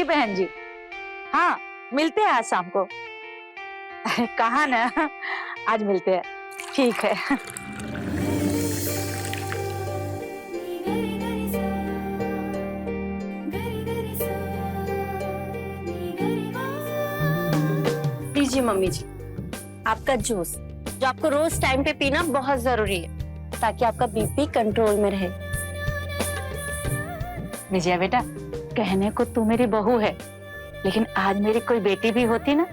जी बहन जी, हाँ मिलते हैं आज शाम को। कहा ना, आज मिलते हैं, ठीक है। लीजिए मम्मी जी, आपका जूस जो आपको रोज टाइम पे पीना बहुत जरूरी है ताकि आपका बीपी कंट्रोल में रहे। विजया बेटा, कहने को तू मेरी बहू है, लेकिन आज मेरी कोई बेटी भी होती ना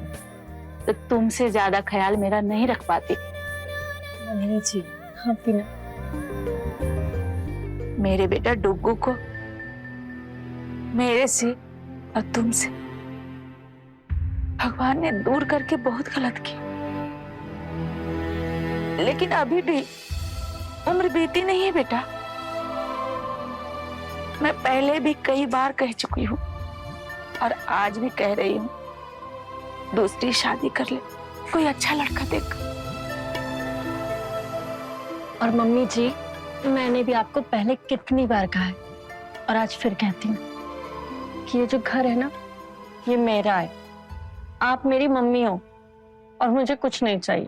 तो तुमसे ज्यादा ख्याल मेरा नहीं रख पाती। मम्मी जी, हाँ पीना। मेरे बेटा डुग्गू को मेरे से और तुमसे भगवान ने दूर करके बहुत गलत किया, लेकिन अभी भी उम्र बीती नहीं है बेटा। मैं पहले भी कई बार कह चुकी हूँ और आज भी कह रही हूँ, दूसरी शादी कर ले, कोई अच्छा लड़का देख। और मम्मी जी, मैंने भी आपको पहले कितनी बार कहा है और आज फिर कहती हूँ कि ये जो घर है ना, ये मेरा है। आप मेरी मम्मी हो और मुझे कुछ नहीं चाहिए।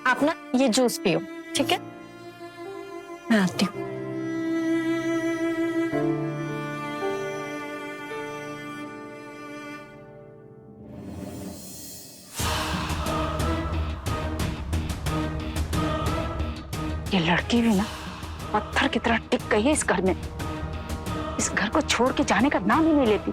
आप ना ये जूस पियो, ठीक है? मैं आती हूँ। ये लड़की भी ना पत्थर की तरह टिक गई है इस घर में। इस घर को छोड़ के जाने का नाम ही नहीं लेती।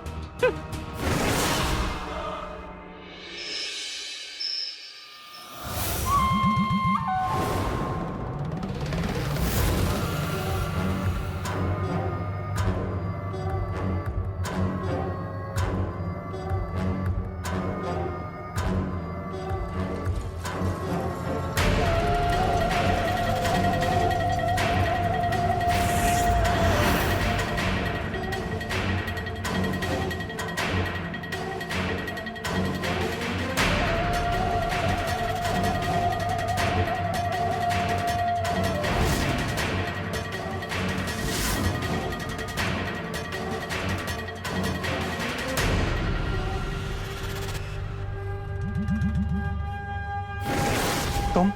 तुम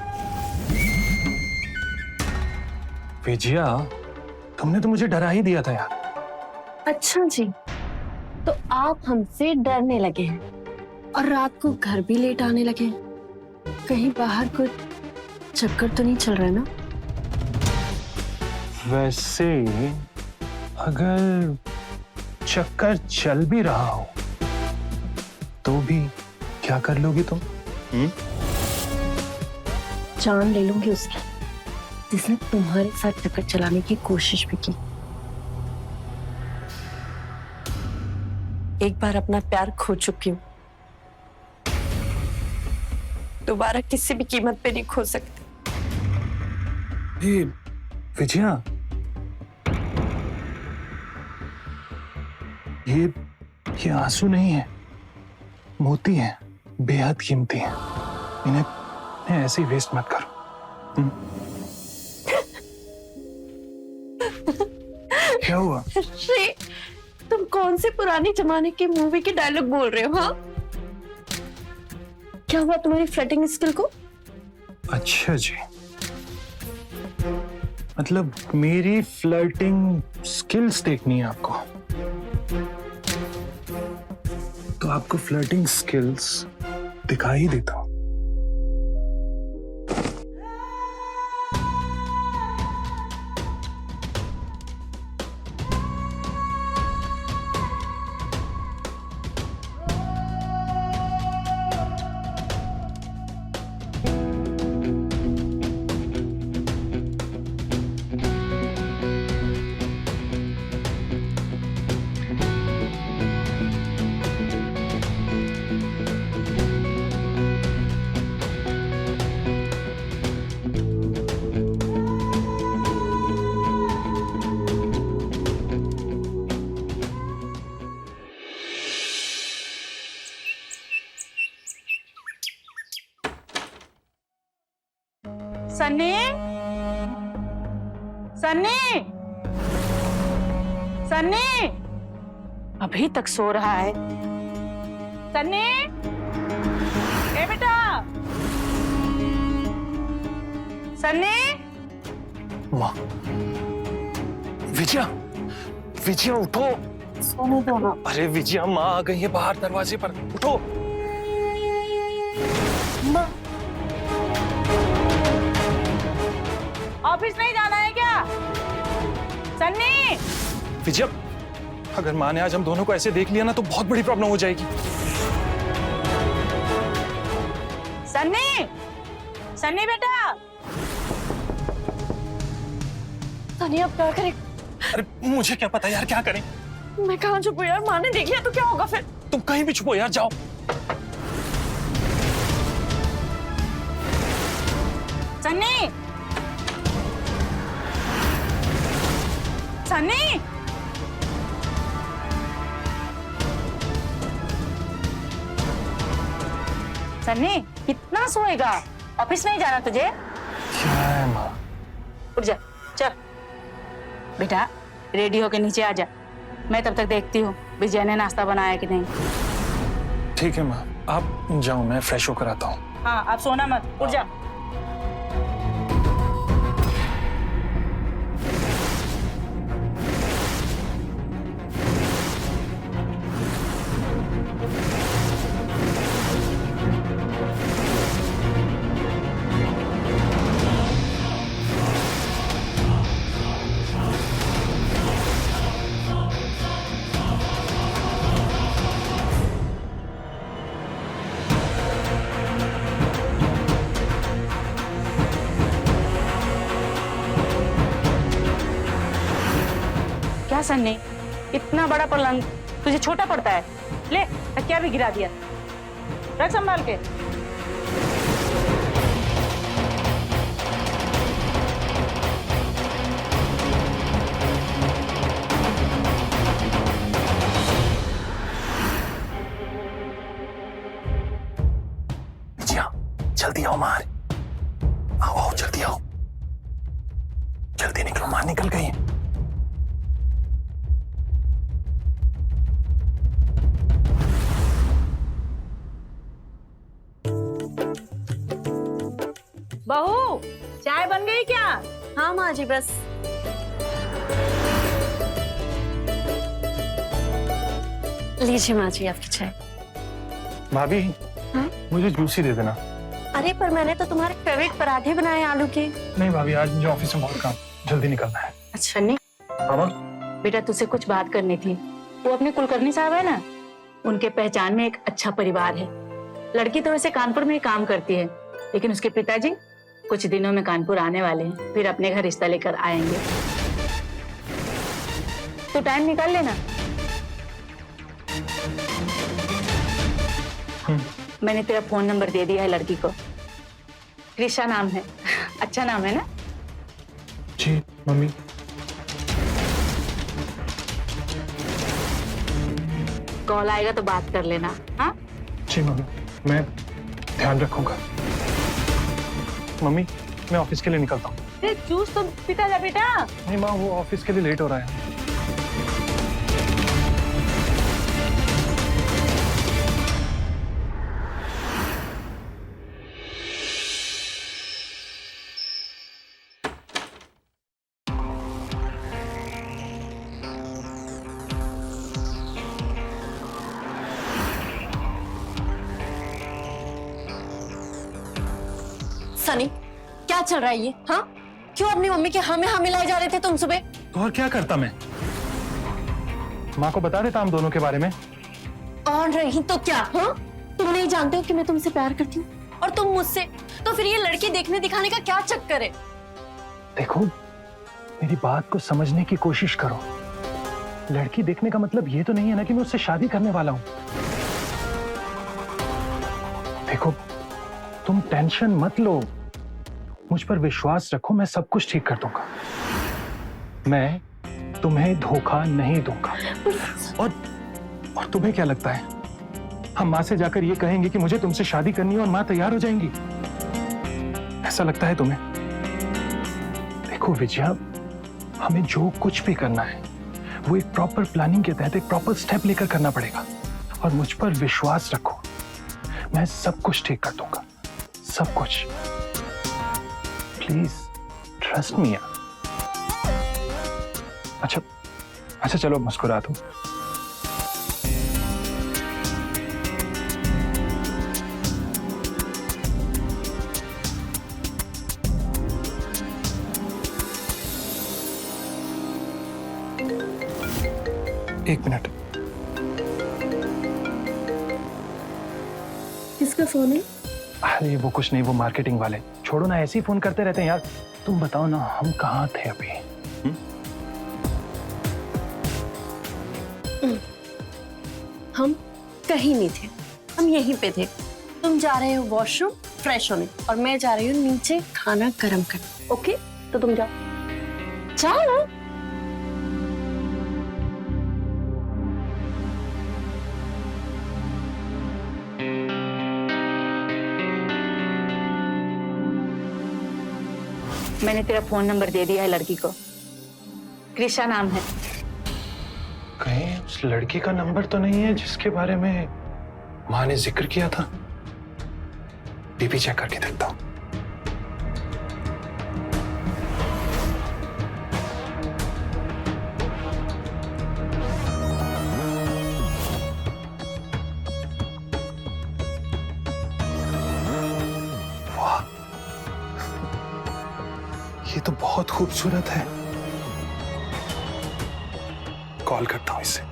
विजया, तुमने तो मुझे डरा ही दिया था यार। अच्छा जी, तो आप हमसे डरने लगे हैं और रात को घर भी लेट आने लगे हैं। कहीं बाहर कुछ चक्कर तो नहीं चल रहा है ना? वैसे अगर चक्कर चल भी रहा हो तो भी क्या कर लोगी तुम? जान ले लूंगी उसकी जिसने तुम्हारे साथ चक्कर चलाने की कोशिश भी की। एक बार अपना प्यार खो चुकी हूँ, दोबारा किसी भी कीमत पे नहीं खो सकती। विजया, ये आंसू नहीं है, मोती है, बेहद कीमती है। इन्हें ऐसे ही वेस्ट मत करो। क्या हुआ? श्री, तुम कौन से पुराने जमाने की मूवी के डायलॉग बोल रहे हो? हाँ, क्या हुआ तुम्हारी फ्लर्टिंग स्किल को? अच्छा जी, मतलब मेरी फ्लर्टिंग स्किल्स देखनी है आपको? तो आपको फ्लर्टिंग स्किल्स दिखा ही देता हूं। सन्नी, सन्नी, सन्नी अभी तक सो रहा है। सन्नी, ए बेटा, सन्नी। माँ, विजया, विजया उठो। सोने दो ना। अरे विजया, माँ आ गई है बाहर दरवाजे पर, उठो। माँ, ऑफिस नहीं जाना है क्या? सन्नी। विजया, अगर माँ ने आज हम दोनों को ऐसे देख लिया ना तो बहुत बड़ी प्रॉब्लम हो जाएगी। सन्नी, सन्नी बेटा। सनी अब क्या करें? अरे मुझे क्या पता यार, क्या करें? मैं कहाँ छुपूं यार, माँ ने देख लिया तो क्या होगा फिर? तुम कहीं भी छुपो यार, जाओ। सन्नी, सन्नी। सन्नी, कितना सोएगा? ऑफिस नहीं जाना तुझे? क्या है माँ? उठ जा, चल। बेटा, रेडी होके नीचे आ जा। मैं तब तक देखती हूँ विजय ने नाश्ता बनाया कि नहीं। ठीक है माँ, आप जाओ, मैं फ्रेश होकर आता हूँ। हाँ, आप सोना मत, उठ जा। क्या सन्नी, इतना बड़ा पलंग तुझे छोटा पड़ता है? ले, तकिया भी गिरा दिया। रख संभाल के। विजया, जल्दी आओ माँ। आओ आओ, जल्दी आओ, जल्दी निकलो, माँ निकल गई है। बहू, चाय बन गई क्या? हाँ माँ जी, बस। लीजिए माँ जी आपकी चाय। भाभी, हाँ? मुझे जूस ही दे देना। अरे पर मैंने तो तुम्हारे फेवरेट पराठे बनाए आलू के। नहीं भाभी, आज मुझे ऑफिस में बहुत काम, जल्दी निकलना है। अच्छा नहीं, मामा, बेटा तुझसे कुछ बात करनी थी। वो अपने कुलकर्णी साहब है ना, उनके पहचान में एक अच्छा परिवार है। लड़की तो वैसे कानपुर में ही काम करती है, लेकिन उसके पिताजी कुछ दिनों में कानपुर आने वाले हैं, फिर अपने घर रिश्ता लेकर आएंगे। तो टाइम निकाल लेना। मैंने तेरा फोन नंबर दे दिया है लड़की को। कृषा नाम है, अच्छा नाम है ना? जी मम्मी। कॉल आएगा तो बात कर लेना। हाँ जी मम्मी, मैं ध्यान रखूंगा। मम्मी, मैं ऑफिस के लिए निकलता हूँ। जूस तो पीता जा बेटा। नहीं माँ, वो ऑफिस के लिए लेट हो रहा है। सनी, क्या चल रहा है ये? हाँ, क्यों अपनी मम्मी के हाँ में हाँ मिलाए जा रहे थे तुम सुबह? तो और क्या करता मैं? माँ को बता देता हम दोनों के बारे में। और रही तो क्या? हाँ, तुम नहीं जानते हो कि मैं तुमसे प्यार करती हूँ और तुम मुझसे? तो फिर ये लड़की देखने दिखाने का क्या चक्कर है? देखो, मेरी बात को समझने की कोशिश करो। लड़की देखने का मतलब ये तो नहीं है ना कि मैं उससे शादी करने वाला हूँ। देखो, तुम टेंशन मत लो, मुझ पर विश्वास रखो, मैं सब कुछ ठीक कर दूंगा। मैं तुम्हें धोखा नहीं दूंगा। और तुम्हें क्या लगता है, हम माँ से जाकर ये कहेंगे कि मुझे तुमसे शादी करनी है और माँ तैयार हो जाएंगी? ऐसा लगता है तुम्हें? देखो विजया, हमें जो कुछ भी करना है वो एक प्रॉपर प्लानिंग के तहत एक प्रॉपर स्टेप लेकर करना पड़ेगा। और मुझ पर विश्वास रखो, मैं सब कुछ ठीक कर दूंगा, सब कुछ। Please trust me. अच्छा चलो मुस्कुरा दो। एक मिनट। किसका फोन है? अरे वो कुछ नहीं, वो मार्केटिंग वाले। छोड़ो ना, ऐसे ही फोन करते रहते हैं यार। तुम बताओ ना, हम कहाँ थे अभी? हम कहीं नहीं थे, हम यहीं पे थे। तुम जा रहे हो वॉशरूम फ्रेश होने और मैं जा रही हूँ नीचे खाना गर्म करने। ओके, तो तुम जाओ जाओ। मैंने तेरा फोन नंबर दे दिया है लड़की को, कृषा नाम है। कहीं उस लड़की का नंबर तो नहीं है जिसके बारे में माँ ने जिक्र किया था? बीपी चेक करके देखता हूँ। वाह, ये तो बहुत खूबसूरत है। कॉल करता हूँ इसे।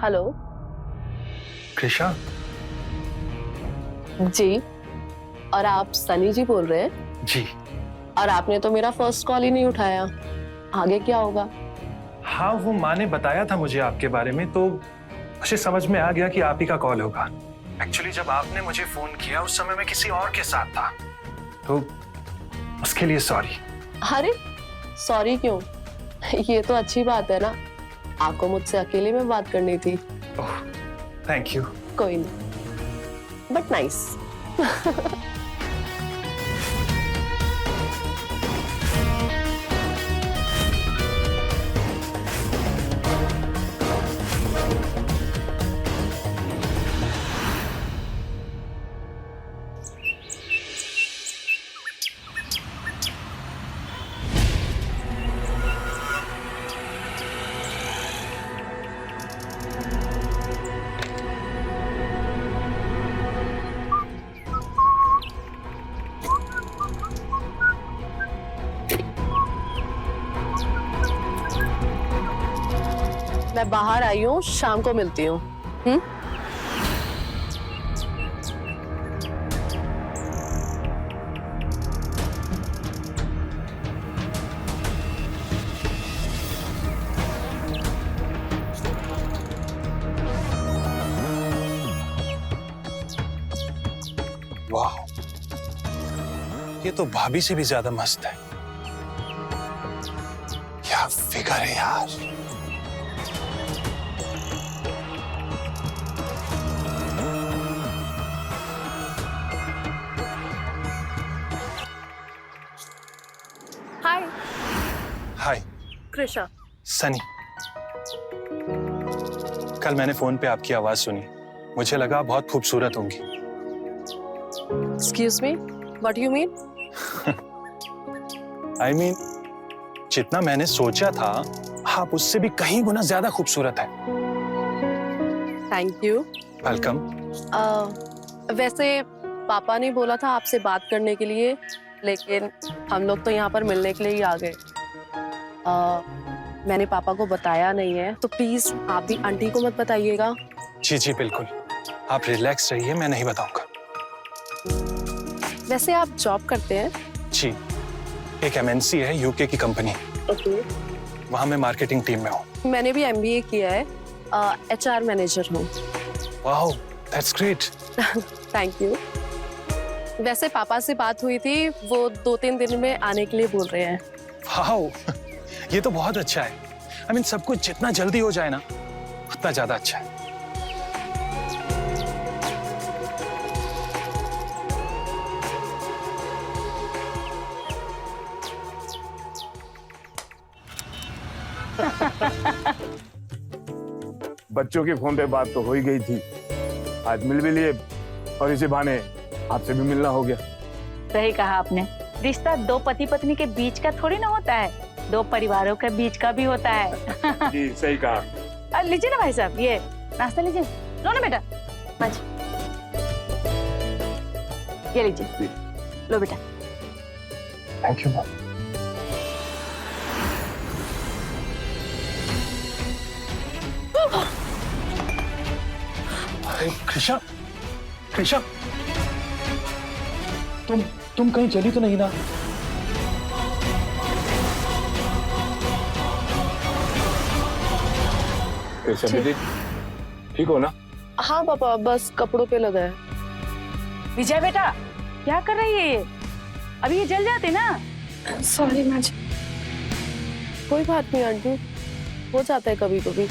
हेलो कृषा? जी, और आप सनी जी बोल रहे हैं? जी और आपने तो मेरा फर्स्ट कॉल ही नहीं उठाया, आगे क्या होगा? हाँ, वो माँ ने बताया था मुझे आपके बारे में, तो मुझे समझ में आ गया कि आप ही का कॉल होगा। एक्चुअली जब आपने मुझे फोन किया उस समय मैं किसी और के साथ था, तो उसके लिए सॉरी। अरे सॉरी क्यों? ये तो अच्छी बात है ना, आपको मुझसे अकेले में बात करनी थी। ओह, थैंक यू। कोई नहीं, बट नाइस। मैं बाहर आई हूँ, शाम को मिलती हूँ। वाह, ये तो भाभी से भी ज्यादा मस्त है। क्या फिगर है यार। हाय हाय। कृषा। सनी। कल मैंने फोन पे आपकी आवाज सुनी, मुझे लगा आप बहुत खूबसूरत होंगी। Excuse me, what do you mean? I mean, जितना मैंने सोचा था आप उससे भी कहीं गुना ज्यादा खूबसूरत है। Thank you. वेलकम। वैसे पापा ने बोला था आपसे बात करने के लिए, लेकिन हम लोग तो यहाँ पर मिलने के लिए ही आ गए। मैंने पापा को बताया नहीं है, तो प्लीज आप भी आंटी को मत बताइएगा। जी जी बिल्कुल, आप रिलैक्स रहिए, मैं नहीं बताऊंगा। वैसे आप जॉब करते हैं? जी, एक MNC है, यूके की कंपनी। ओके। वहाँ मैं मार्केटिंग टीम में हूँ। मैंने भी MBA किया है, HR मैनेजर हूँ। Wow, that's great. Thank you. वैसे पापा से बात हुई थी, वो 2-3 दिन में आने के लिए बोल रहे हैं। वाओ, ये तो बहुत अच्छा है। आई मीन सब कुछ जितना जल्दी हो जाए ना उतना ज्यादा अच्छा है। बच्चों की फोन पे बात तो हो ही गई थी, आज मिल भी लिए और इसी बहाने आपसे भी मिलना हो गया। सही कहा आपने, रिश्ता दो पति पत्नी के बीच का थोड़ी ना होता है, दो परिवारों के बीच का भी होता है। जी सही कहा। लीजिए ना भाई साहब, ये नाश्ता लीजिए। लो ना बेटा, बस ये लीजिए, लो बेटा। Thank you ma'am. अरे कृषा, कृषा, तुम कहीं चली तो नहीं ना? बेटी ठीक हो ना? हाँ पापा, बस कपड़ों पे लगा है। विजय बेटा, क्या कर रही है ये? अभी ये जल जाते ना। सॉरी माँ जी। कोई बात नहीं आंटी, हो जाता है कभी कभी।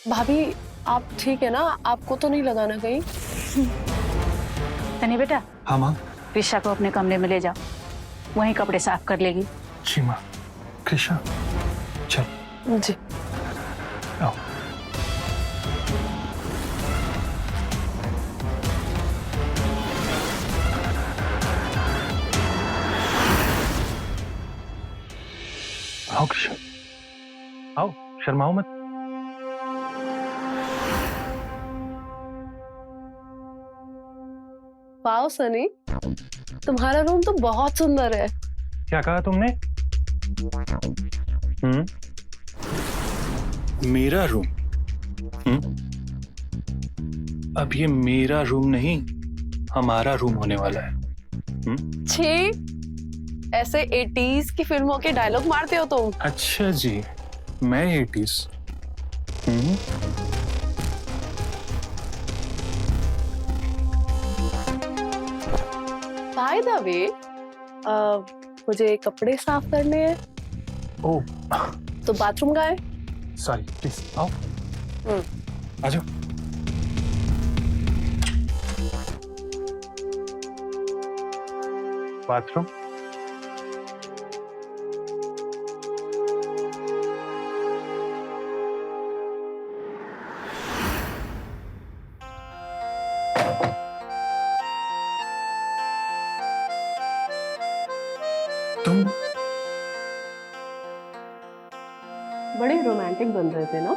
भाभी आप ठीक है ना? आपको तो नहीं लगाना कहीं? सनी बेटा, हाँ माँ। कृषा को अपने कमरे में ले जाओ, वहीं कपड़े साफ कर लेगी। जी माँ। कृषा चल जी। आओ। आओ कृषा, आओ, शर्माओ मत। वाओ सनी, तुम्हारा रूम तो बहुत सुंदर है। क्या कहा तुमने? मेरा रूम? अब ये मेरा रूम नहीं, हमारा रूम होने वाला है। छी, ऐसे 80s की फिल्मों के डायलॉग मारते हो तुम। अच्छा जी, मैं 80s। बाय द वे, मुझे कपड़े साफ करने हैं, ओह तो बाथरूम का है। सॉरी, प्लीज आओ। आ जाओ। बाथरूम। तुम बड़े रोमांटिक बन रहे थे ना?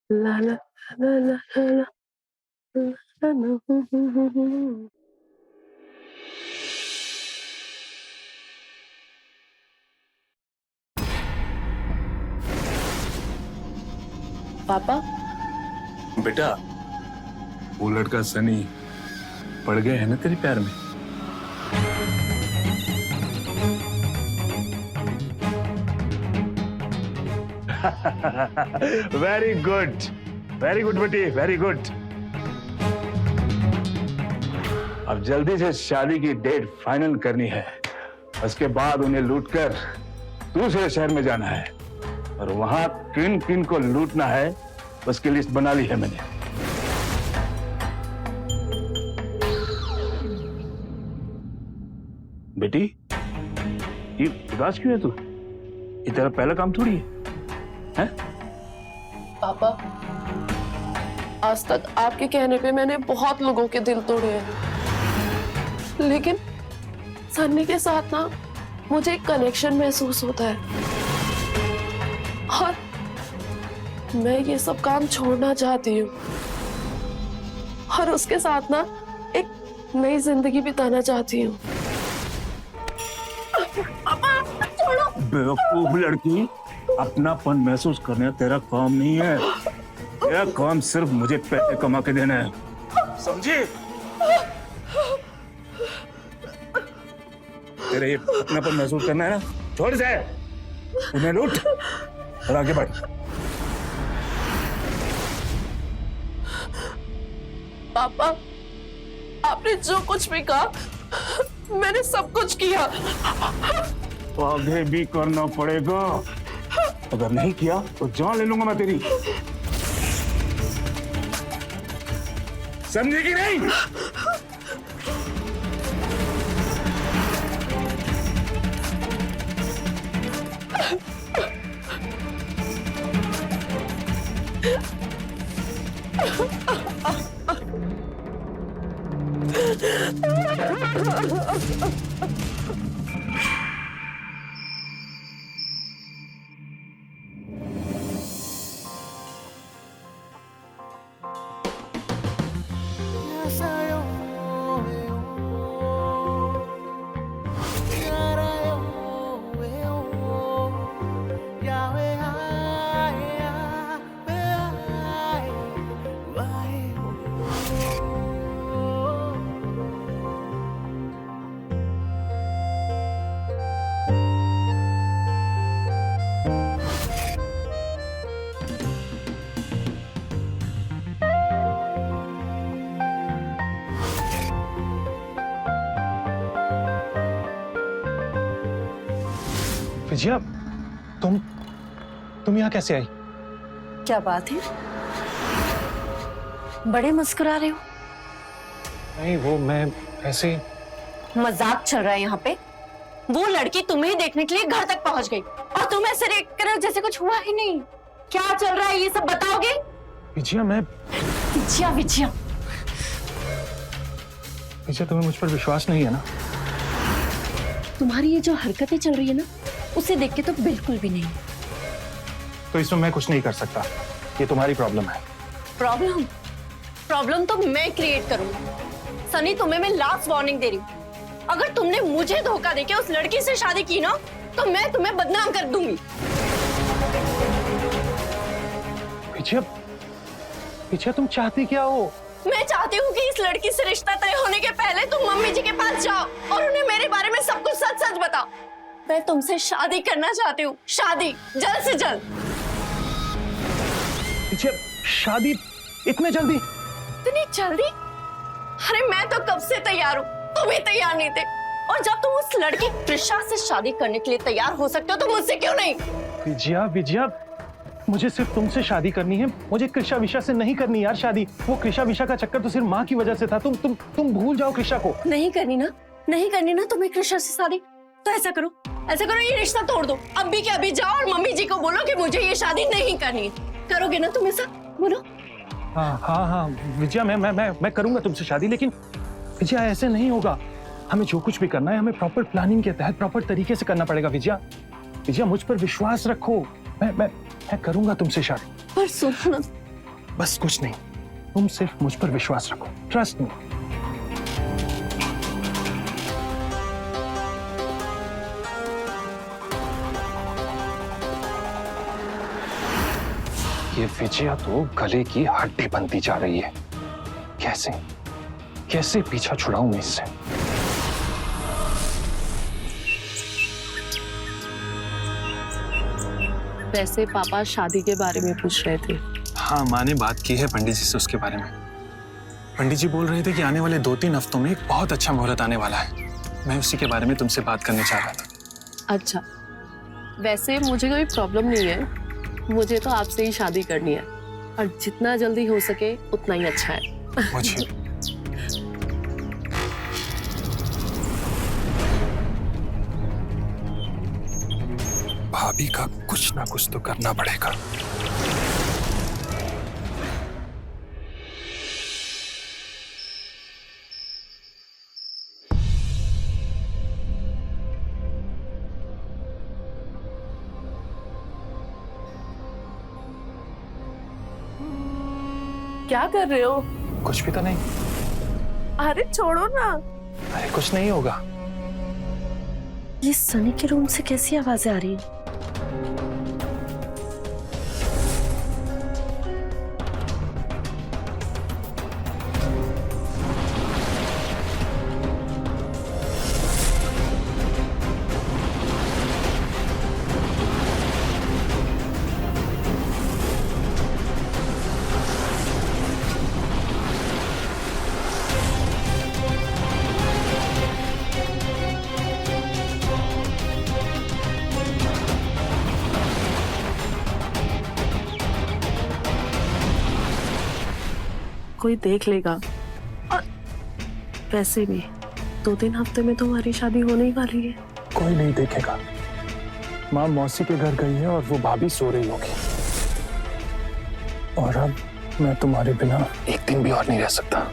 ला ला ला ला ला ला ला। पापा, बेटा, वो लड़का सनी पड़ गया है ना तेरे प्यार में? वेरी गुड बेटी, वेरी गुड। अब जल्दी से शादी की डेट फाइनल करनी है, उसके बाद उन्हें लूटकर दूसरे शहर में जाना है। और वहां किन किन को लूटना है उसकी लिस्ट बना ली है मैंने। बेटी, ये उदास क्यों है तू? ये तेरा पहला काम थोड़ी है? पापा, आज तक आपके कहने पे मैंने बहुत लोगों के दिल तोड़े हैं, लेकिन सन्नी के साथ ना मुझे एक कनेक्शन महसूस होता है और मैं ये सब काम छोड़ना चाहती हूँ और उसके साथ ना एक नई जिंदगी बिताना चाहती हूँ। बेवकूफ लड़की, अपनापन महसूस करना तेरा काम नहीं है। तेरा काम सिर्फ मुझे पैसे कमा के देना है, समझी? तेरा ये अपनापन महसूस करना है ना, छोड़ से उन्हें लूट और आगे बढ़। पापा, आपने जो कुछ भी कहा मैंने सब कुछ किया। तो आगे भी करना पड़ेगा, अगर नहीं किया तो जान ले लूंगा मैं तेरी, समझी कि नहीं? विजया, तुम यहाँ कैसे आई? क्या बात है, बड़े मुस्कुरा रहे हो? नहीं, वो मैं ऐसे ही। मजाक चल रहा है यहाँ पे? वो लड़की तुम्हें देखने के लिए घर तक पहुंच गई और तुम ऐसे देख कर जैसे कुछ हुआ ही नहीं। क्या चल रहा है ये सब बताओगे? विजया, विजया विजया विजया, तुम्हें मुझ पर विश्वास नहीं है ना? तुम्हारी ये जो हरकतें चल रही है ना, उसे देख के तो बिल्कुल भी नहीं। तो इसमें मैं कुछ नहीं कर सकता, ये तुम्हारी प्रॉब्लम है। प्रॉब्लम तो मैं क्रिएट करूंगी। सनी, तुम्हें मैं लास्ट वार्निंग दे रही हूँ, अगर तुमने मुझे धोखा देके उस लड़की से शादी की ना, तो मैं तुम्हें बदनाम कर दूंगी। विजया, तुम चाहती क्या हो? मैं चाहती हूँ कि इस लड़की से रिश्ता तय होने के पहले तुम मम्मी जी के पास जाओ और उन्हें मेरे बारे में सब कुछ सच सच बताओ। मैं तुमसे शादी करना चाहती हूँ, शादी जल्द से जल्द। विजया, शादी इतने जल्दी? इतनी जल्दी? अरे मैं तो कब से तैयार हूँ, तुम ही तैयार नहीं थे। और जब तुम उस लड़की कृषा से शादी करने के लिए तैयार हो सकते हो तो मुझसे क्यों नहीं? विजया, मुझे सिर्फ तुमसे शादी करनी है, मुझे कृषा विशा से नहीं करनी यार शादी। वो कृषा विशा का चक्कर तो सिर्फ माँ की वजह से था। तुम भूल जाओ कृषा को। नहीं करनी ना तुम्हें कृषा से शादी? तो ऐसा करो, ये रिश्ता तोड़ दो। अभी के अभी जाओ और मम्मी जी को बोलो कि मुझे ये शादी नहीं करनी है। करोगे ना तुम ऐसा? बोलो। हाँ विजया, मैं करूंगा तुमसे शादी, लेकिन विजया ऐसे नहीं होगा। हमें जो कुछ भी करना है हमें प्रॉपर प्लानिंग के तहत प्रॉपर तरीके से करना पड़ेगा। विजया, मुझ पर विश्वास रखो, मैं करूंगा तुमसे शादी। पर सुनो, बस कुछ नहीं, तुम सिर्फ मुझ पर विश्वास रखो, ट्रस्ट मी। ये विजया तो गले की हड्डी बनती जा रही है। कैसे पीछा छुड़ाऊं मैं इससे? वैसे पापा शादी के बारे में पूछ रहे थे। हाँ, माँ ने बात की है पंडित जी से उसके बारे में। पंडित जी बोल रहे थे कि आने वाले 2-3 हफ्तों में एक बहुत अच्छा मुहूर्त आने वाला है। मैं उसी के बारे में तुमसे बात करने चाह रहा था। अच्छा, वैसे मुझे कोई प्रॉब्लम नहीं है, मुझे तो आपसे ही शादी करनी है, और जितना जल्दी हो सके उतना ही अच्छा है। मुझे भाभी का कुछ ना कुछ तो करना पड़ेगा। क्या कर रहे हो? कुछ भी तो नहीं। अरे छोड़ो ना। अरे कुछ नहीं होगा। ये सनी के रूम से कैसी आवाजें आ रही हैं? कोई देख लेगा, और वैसे भी 2-3 हफ्ते में तो हमारी शादी होने ही वाली है। कोई नहीं देखेगा। माँ मौसी के घर गई है और वो भाभी सो रही होगी। और अब मैं तुम्हारे बिना एक दिन भी और नहीं रह सकता।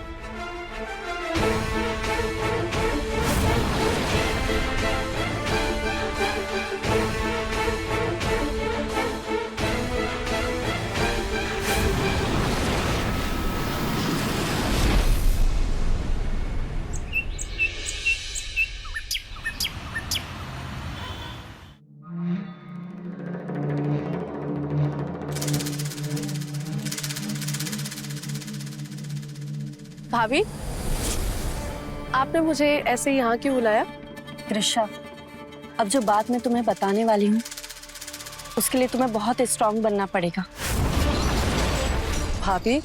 भाभी, आपने मुझे ऐसे यहाँ क्यों बुलाया? कृषा, अब जो बात मैं तुम्हें बताने वाली हूँ उसके लिए तुम्हें बहुत स्ट्रांग बनना पड़ेगा। भाभी,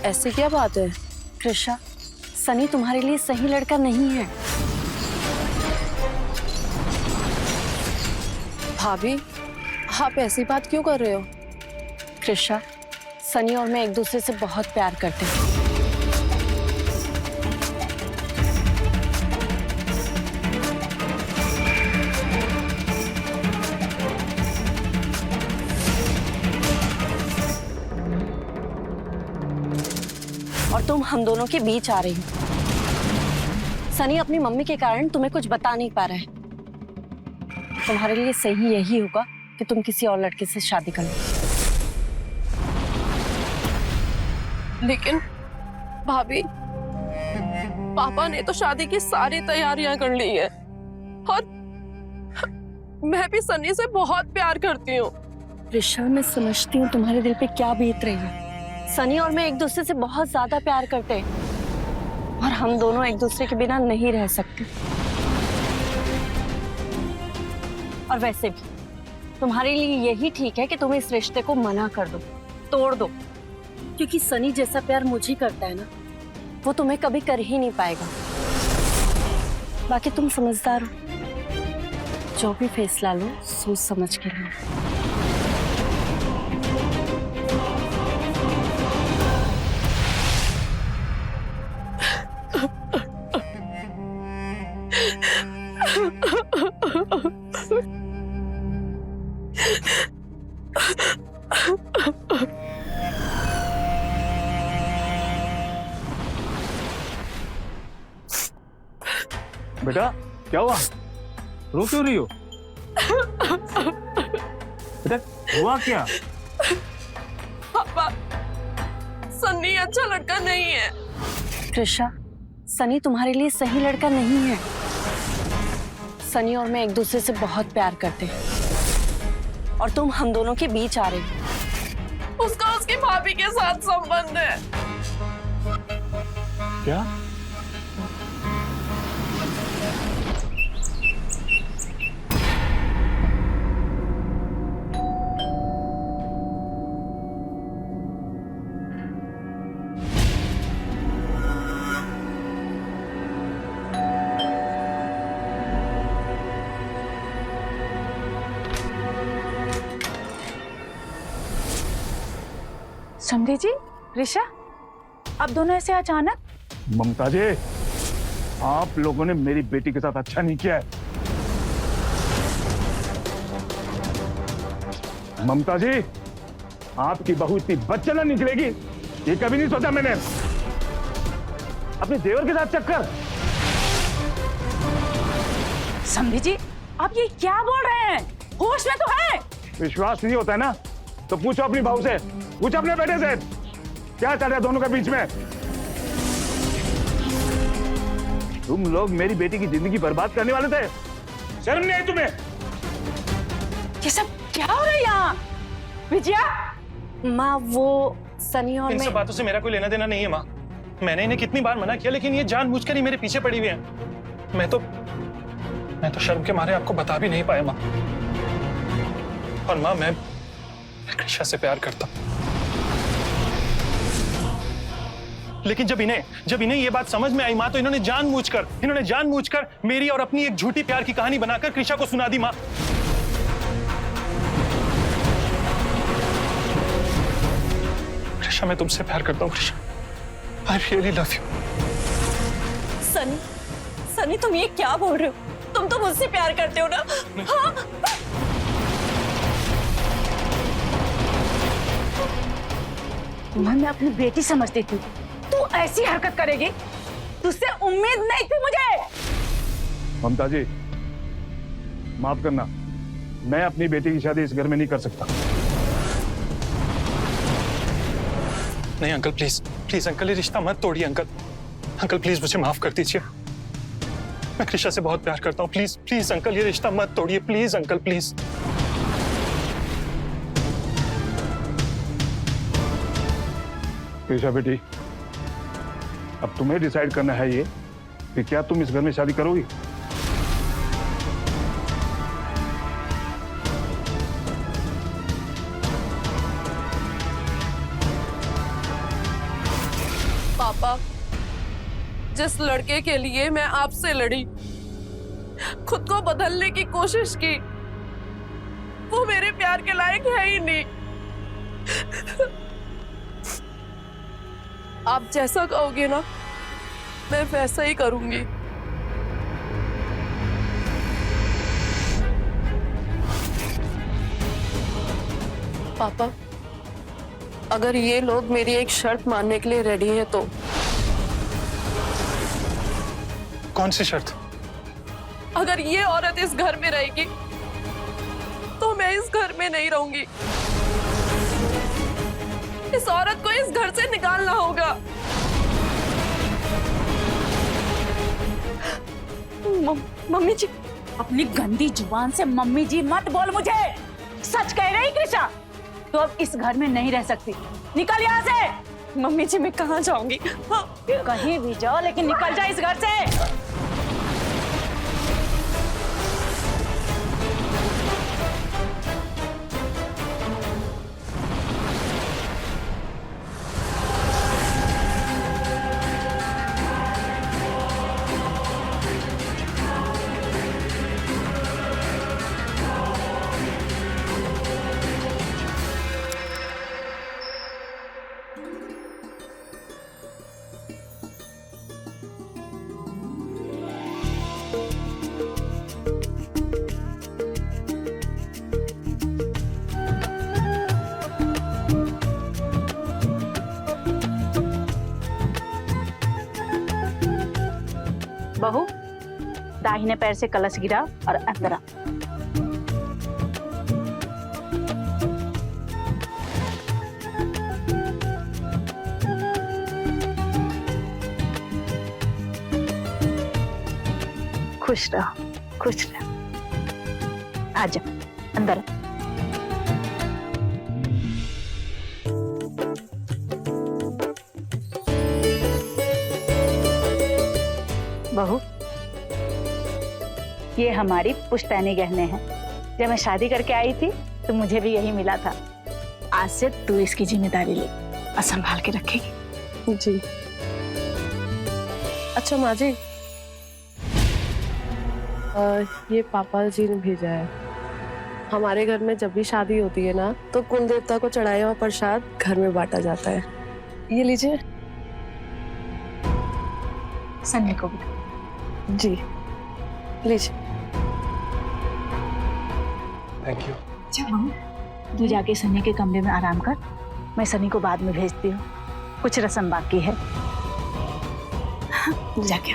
ऐसी क्या बात है? कृषा, सनी तुम्हारे लिए सही लड़का नहीं है। भाभी, आप ऐसी बात क्यों कर रहे हो? कृषा, सनी और मैं एक दूसरे से बहुत प्यार करते हैं। और तुम हम दोनों के बीच आ रही हो। सनी अपनी मम्मी के कारण तुम्हें कुछ बता नहीं पा रहा है। तुम्हारे लिए सही यही होगा कि तुम किसी और लड़के से शादी कर लो। लेकिन भाभी, पापा ने तो शादी की सारी तैयारियां कर ली है, और मैं भी सनी से बहुत प्यार करती हूँ। ऋषा, मैं समझती हूँ तुम्हारे दिल पे क्या बीत रही है। सनी और मैं एक दूसरे से बहुत ज्यादा प्यार करते हैं और हम दोनों एक दूसरे के बिना नहीं रह सकते। और वैसे भी तुम्हारे लिए यही ठीक है कि तुम इस रिश्ते को मना कर दो, तोड़ दो, क्योंकि सनी जैसा प्यार मुझे करता है ना, वो तुम्हें कभी कर ही नहीं पाएगा। बाकी तुम समझदार हो, जो भी फैसला लो सोच समझ के लो। बेटा, क्या हुआ? रो क्यों रही हो? बेटा, हुआ क्या? पापा, सन्नी अच्छा लड़का नहीं है। कृषा, सनी तुम्हारे लिए सही लड़का नहीं है। सनी और मैं एक दूसरे से बहुत प्यार करते हैं और तुम हम दोनों के बीच आ रही हो। उसका उसकी भाभी के साथ संबंध है। क्या? समधी जी, ऋषा, अब दोनों ऐसे अचानक? ममता जी, आप लोगों ने मेरी बेटी के साथ अच्छा नहीं किया है। ममता जी, आपकी बहू इतनी बदचलन निकलेगी ये कभी नहीं सोचा मैंने। अपने देवर के साथ चक्कर। समधी जी, आप ये क्या बोल रहे हैं? होश में तो है? विश्वास नहीं होता है ना तो पूछो अपनी बहू से, पूछो अपने बेटे से, क्या चल रहा है दोनों के बीच में। तुम लोग मेरी बेटी की जिंदगी बर्बाद करने वाले थे, शर्म नहीं आई तुम्हें? ये सब क्या हो रहा है यहाँ? विजया, माँ वो सनी और इन सब बातों से मेरा कोई लेना देना नहीं है माँ। मैंने इन्हें कितनी बार मना किया लेकिन ये जानबूझकर ही मेरे पीछे पड़ी हुई है। मैं तो शर्म के मारे आपको बता भी नहीं पाया माँ। और माँ, मैं कृषा से प्यार करता हूँ। लेकिन जब इन्हें ये बात समझ में आई माँ, तो इन्होंने जानबूझकर मेरी और अपनी एक झूठी प्यार की कहानी बनाकर कृषा को सुना दी माँ। कृषा, मैं तुमसे प्यार करता हूँ Krisha. I really love you. Sunny तुम ये क्या बोल रहे हो? तुम तो मुझसे प्यार करते हो ना? हाँ? तुम्हें मैं अपनी बेटी समझती थी, तू ऐसी हरकत करेगी? तुझसे उम्मीद नहीं थी मुझे। ममता जी, माफ करना, मैं अपनी बेटी की शादी इस घर में नहीं कर सकता। नहीं अंकल, प्लीज अंकल, ये रिश्ता मत तोड़िए अंकल प्लीज मुझे माफ कर दीजिए। मैं कृषा से बहुत प्यार करता हूँ। प्लीज अंकल, ये रिश्ता मत तोड़िए। Please uncle, please. कृषा बेटी, अब तुम्हें डिसाइड करना है ये कि क्या तुम इस घर में शादी करोगी। पापा, जिस लड़के के लिए मैं आपसे लड़ी, खुद को बदलने की कोशिश की, वो मेरे प्यार के लायक है ही नहीं। आप जैसा कहोगे ना, मैं वैसा ही करूंगी। पापा, अगर ये लोग मेरी एक शर्त मानने के लिए रेडी हैं तो। कौन सी शर्त? अगर ये औरत इस घर में रहेगी तो मैं इस घर में नहीं रहूंगी। इस औरत को इस घर से निकालना होगा। मम्मी जी, अपनी गंदी जुबान से मम्मी जी मत बोल मुझे। सच कह रही कृषा, तो अब इस घर में नहीं रह सकती। निकल यहाँ से। मम्मी जी मैं कहाँ जाऊंगी? हाँ। कहीं भी जाओ लेकिन निकल जा इस घर से। बहू, दाहिने पैर से कलश गिरा और अंदर आ। खुश रहो, खुश रहो। आजा अंदर आ। बहू, ये हमारी पुश्तैनी गहने हैं। जब मैं शादी करके आई थी तो मुझे भी यही मिला था। आज से तू इसकी जिम्मेदारी ले और संभाल के रखेगी। जी। अच्छा माँ जी, ये पापा जी ने भेजा है। हमारे घर में जब भी शादी होती है ना, तो कुल देवता को चढ़ाया हुआ प्रसाद घर में बांटा जाता है। ये लीजिए। सन्नी को भी। जी लीजिए। Thank you. अच्छा बहू, तू जाके सन्नी के कमरे में आराम कर, मैं सन्नी को बाद में भेजती हूँ, कुछ रस्म बाकी है। जाके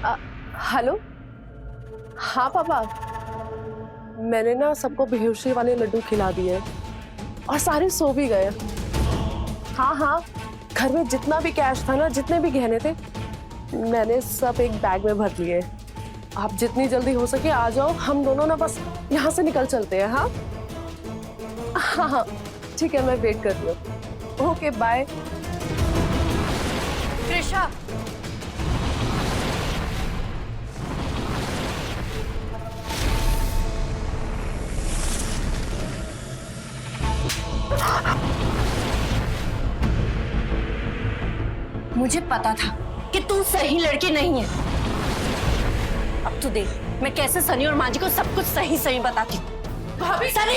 आ। हेलो। हाँ पापा, मैंने ना सबको बेहोशी वाले लड्डू खिला दिए और सारे सो भी गए। हाँ हाँ, घर में जितना भी कैश था ना, जितने भी गहने थे, मैंने सब एक बैग में भर लिए। आप जितनी जल्दी हो सके आ जाओ, हम दोनों ना बस यहाँ से निकल चलते हैं। हाँ हाँ हाँ ठीक है, मैं वेट कर रही हूँ। Okay bye. त्रिशा, मुझे पता था कि तू सही लड़की नहीं है। अब तू देख मैं कैसे सनी और मांझी को सब कुछ सही सही बताती हूँ। भाभी, सनी,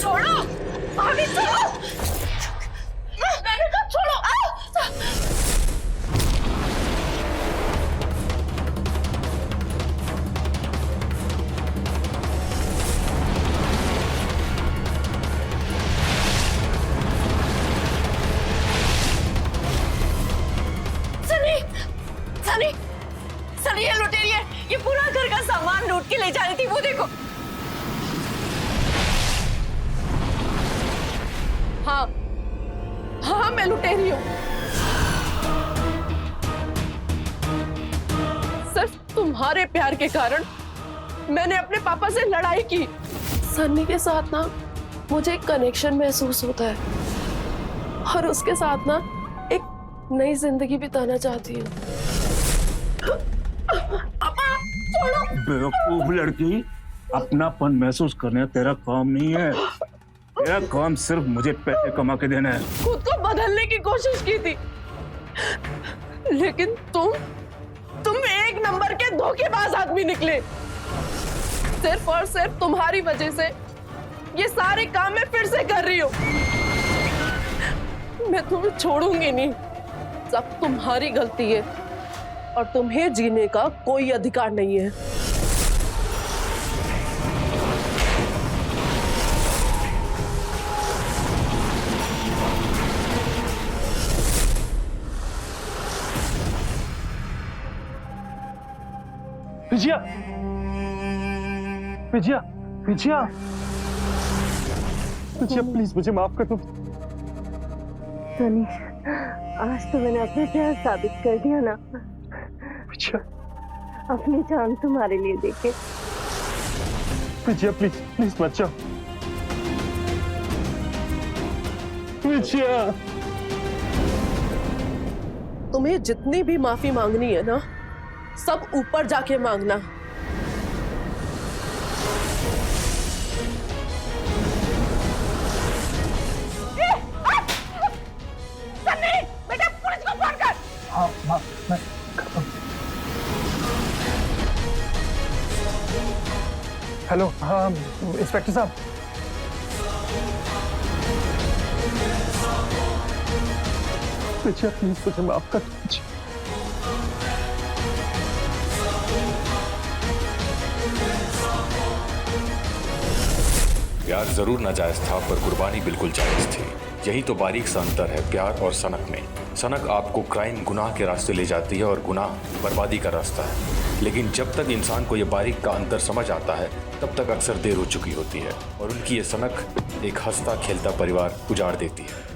छोड़ो, भाभी छोड़ो, मैंने कहा छोड़ो। सनी, सनी, सनी ये लुटेरी है, ये पूरा घर का सामान लूट के ले जा रही थी, वो देखो। हाँ हाँ मैं लुटेरी हूँ। सिर्फ तुम्हारे प्यार के कारण मैंने अपने पापा से लड़ाई की। सन्नी के साथ ना मुझे एक कनेक्शन महसूस होता है और उसके साथ ना एक नई जिंदगी बिताना चाहती हूँ। बेवकूफ लड़की, अपनापन महसूस करने तेरा काम नहीं है। मेरा काम सिर्फ मुझे पैसे कमा के देना है। खुद को बदलने की कोशिश की थी, लेकिन तुम एक नंबर के धोखेबाज आदमी निकले। सिर्फ और सिर्फ तुम्हारी वजह से ये सारे काम मैं फिर से कर रही हूँ। मैं तुम्हें छोड़ूंगी नहीं, सब तुम्हारी गलती है और तुम्हें जीने का कोई अधिकार नहीं है। विजया, विजया, विजया, विजया प्लीज मुझे माफ कर दो। सनी, आज तो मैंने अपने प्यार साबित कर दिया ना। विजया, अपनी जान तुम्हारे लिए देके। विजया प्लीज प्लीज मत जाओ। विजया, तुम्हें जितनी भी माफी मांगनी है ना, सब ऊपर जाके मांगना। सन्नी, बेटा पुलिस को फोन कर। हाँ माँ मैं करता हूँ। हेलो, हाँ इंस्पेक्टर साहब। विजया प्लीज मुझे माफ कर दीजिए। प्यार जरूर नाजायज था पर कुर्बानी बिल्कुल जायज थी। यही तो बारीक सा अंतर है प्यार और सनक में। सनक आपको क्राइम गुनाह के रास्ते ले जाती है और गुनाह बर्बादी का रास्ता है। लेकिन जब तक इंसान को यह बारीक का अंतर समझ आता है तब तक अक्सर देर हो चुकी होती है और उनकी ये सनक एक हंसता खेलता परिवार उजाड़ देती है।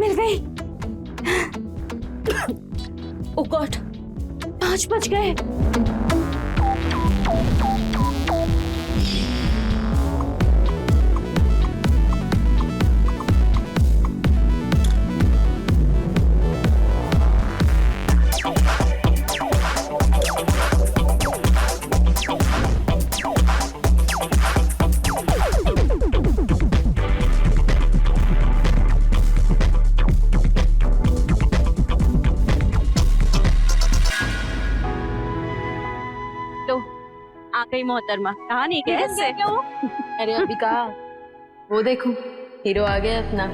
मिल गई। ओह गॉड, 5 बज गए। आ गई मोहतरमा, कहा नहीं कैसे? अरे अभी कहा, वो देखो हीरो आ गया अपना।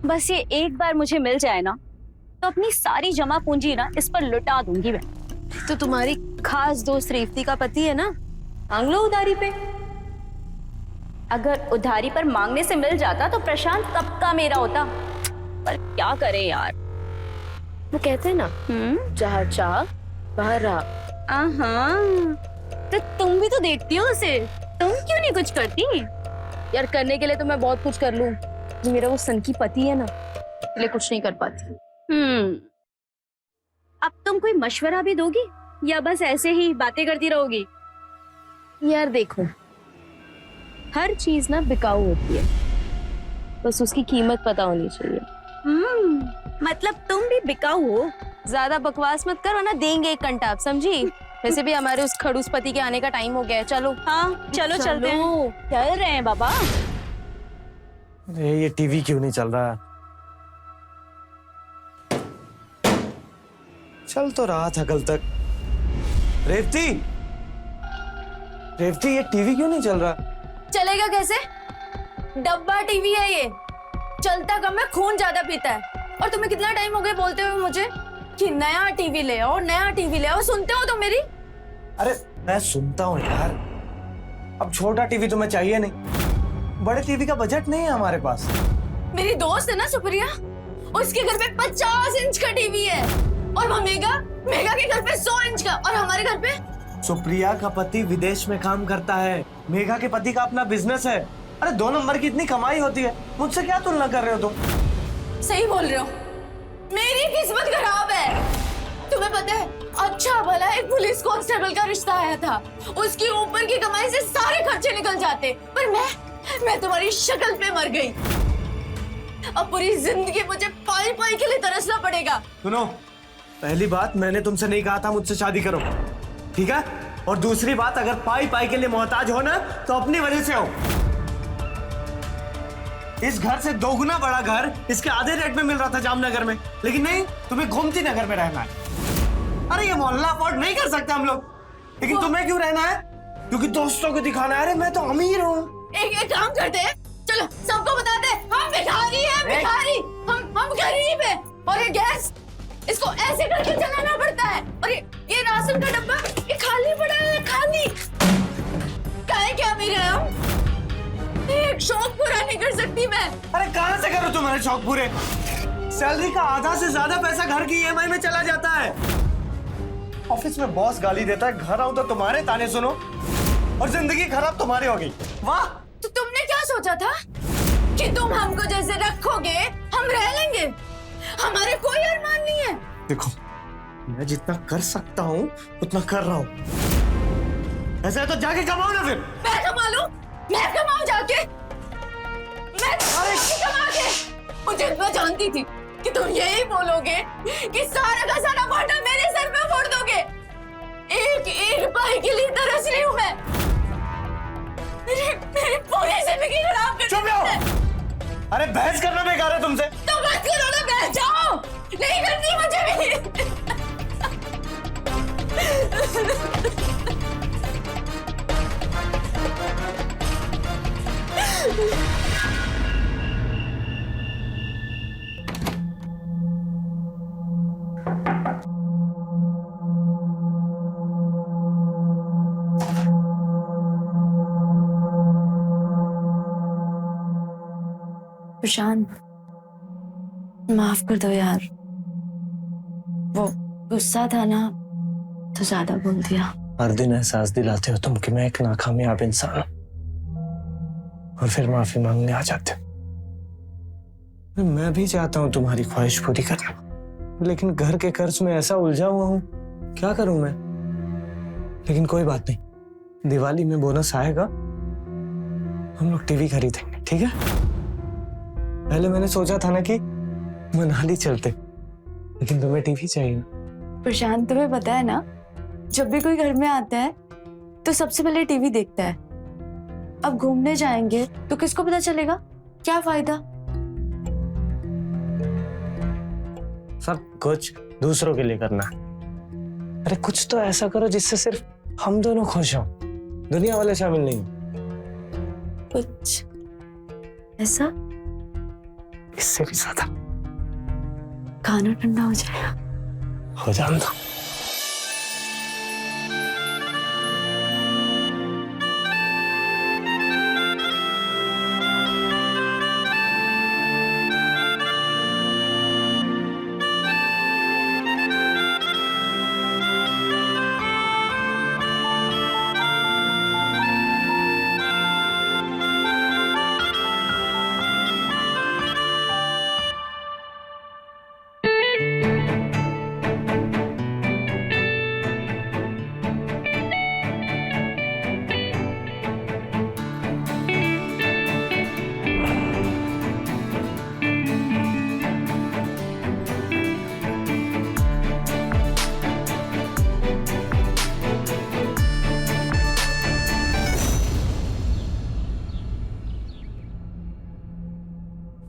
बस ये एक बार मुझे मिल जाए ना तो अपनी सारी जमा पूंजी ना इस पर लुटा दूंगी मैं। तो तुम्हारी खास दोस्त रेवती का पति है ना, मांग लो उधारी पे। अगर उधारी पर मांगने से मिल जाता तो प्रशांत कब का मेरा होता, पर क्या करे यार। वो कहते हैं ना, जहाँ चाह वहाँ राह। तो तुम भी तो देखती हो उसे, तुम क्यों नहीं कुछ करती? यार करने के लिए तो मैं बहुत कुछ कर लूं, जो मेरा वो सन की पति है ना, इसलिए कुछ नहीं कर पाती। अब तुम कोई मशवरा भी दोगी या बस ऐसे ही बातें करती रहोगी? यार देखो, हर चीज ना बिकाऊ होती है, बस उसकी कीमत पता होनी चाहिए। मतलब तुम भी बिकाऊ हो? ज्यादा बकवास मत कर वरना देंगे एक कंटाप, समझी? वैसे भी हमारे उस खड़ूस पति के आने का टाइम हो गया है, चलो। हाँ चलो चलते हैं। चल रहे हैं बाबा। अरे ये टीवी क्यों नहीं चल रहा? चल तो रहा था कल तक। रेवती, रेवती ये टीवी क्यों नहीं चल रहा? चलेगा कैसे? डब्बा टीवी है ये, चलता कम है, खून ज्यादा पीता है। और तुम्हें कितना टाइम हो गया बोलते हुए मुझे कि नया टीवी ले आओ, नया टीवी ले आओ। सुनते हो तो मेरी? अरे मैं सुनता हूँ यार, अब छोटा टीवी तुम्हें चाहिए नहीं, बड़े टीवी का बजट नहीं है हमारे पास। मेरी दोस्त है ना सुप्रिया, उसके घर पे 50 इंच का टीवी है, और वो मेगा के घर पे 100 इंच का, और हमारे घर पे। सुप्रिया का पति विदेश में काम करता है, मेघा के पति का अपना बिजनेस है। अरे 2 नंबर की इतनी कमाई होती है, मुझसे क्या तुलना कर रहे हो तुम? सही बोल रहे हो, मेरी किस्मत खराब है। तुम्हें पता है, अच्छा भला एक पुलिस कांस्टेबल का रिश्ता आया था, उसकी ऊपर की कमाई से सारे खर्चे निकल जाते, पर मैं तुम्हारी शक्ल पे मर गई। अब पूरी जिंदगी मुझे पाई पाई के लिए तरसना पड़ेगा। सुनो, पहली बात मैंने तुमसे नहीं कहा था मुझसे शादी करो, ठीक है? और दूसरी बात, अगर पाई पाई के लिए मोहताज हो ना तो अपनी वजह से हो। इस घर से 2 गुना बड़ा घर इसके आधे रेट में मिल रहा था जामनगर में, लेकिन नहीं, तुम्हें गोमती नगर में रहना है। अरे ये मोहल्ला अफोर्ड नहीं कर सकते हम लोग, लेकिन तुम्हें क्यों रहना है? क्योंकि दोस्तों को दिखाना है, अरे मैं तो अमीर हूँ। एक काम करते हैं, चलो सबको बताते हैं हम भिखारी हैं, भिखारी। हम गरीब हैं, और ये गैस इसको ऐसे करके चलाना पड़ता है, और ये राशन का डब्बा ये खाली पड़ा है, खाली। काहे क्या अमीर है हम? एक शौक पूरा नहीं कर सकती मैं। अरे कहाँ से करो तुम्हारे शौक पूरे? सैलरी का आधा से ज्यादा पैसा घर की ईएमआई में चला जाता है। ऑफिस में बॉस गाली देता है, घर आऊं तो तुम्हारे ताने सुनो, और जिंदगी खराब तुम्हारी हो गई। वाह! तो तुमने क्या सोचा था कि तुम हमको जैसे रखोगे हम रह लेंगे? हमारे कोई अरमान नहीं है। देखो, मैं जितना कर सकता हूँ उतना कर रहा हूँ। ऐसा है तो जाके कमाओ ना फिर। मैं कमा लूं? मैं कमाऊं जाके? मैं कमा के? मुझे मैं जानती थी कि तुम यही बोलोगे कि सारा का सारा भाटा मेरे सर पे फोड़ दोगे। एक पाई के लिए तरस रही हूँ मैं। मेरी पूरी जिंदगी खराब कर। चुप रहो। अरे बहस करना बेकार है तुमसे। तो मत करो ना, बैठ जाओ। नहीं करती मुझे भी। प्रशांत, माफ कर दो यार, वो गुस्सा था ना तो ज्यादा बोल दिया। हर दिन एहसास दिलाते हो तुम कि मैं एक नाकामयाब इंसान हूं, और फिर माफी मांगने आ जाते हो। मैं भी चाहता हूं तुम्हारी ख्वाहिश पूरी करना, लेकिन घर के कर्ज में ऐसा उलझा हुआ हूं, क्या करूं मैं? लेकिन कोई बात नहीं, दिवाली में बोनस आएगा, हम लोग टीवी खरीदेंगे, ठीक है? पहले मैंने सोचा था ना कि मनाली चलते, लेकिन तुम्हें टीवी चाहिए ना। प्रशांत, तुम्हें पता है ना, जब भी कोई घर में आता है तो सबसे पहले टीवी देखता है। अब घूमने जाएंगे तो किसको पता चलेगा? क्या फायदा? सब कुछ दूसरों के लिए करना है। अरे कुछ तो ऐसा करो जिससे सिर्फ हम दोनों खुश हों, दुनिया वाले शामिल नहीं हो। कुछ ऐसा इससे भी ज्यादा। खाना ठंडा हो जाएगा। हो जान दो।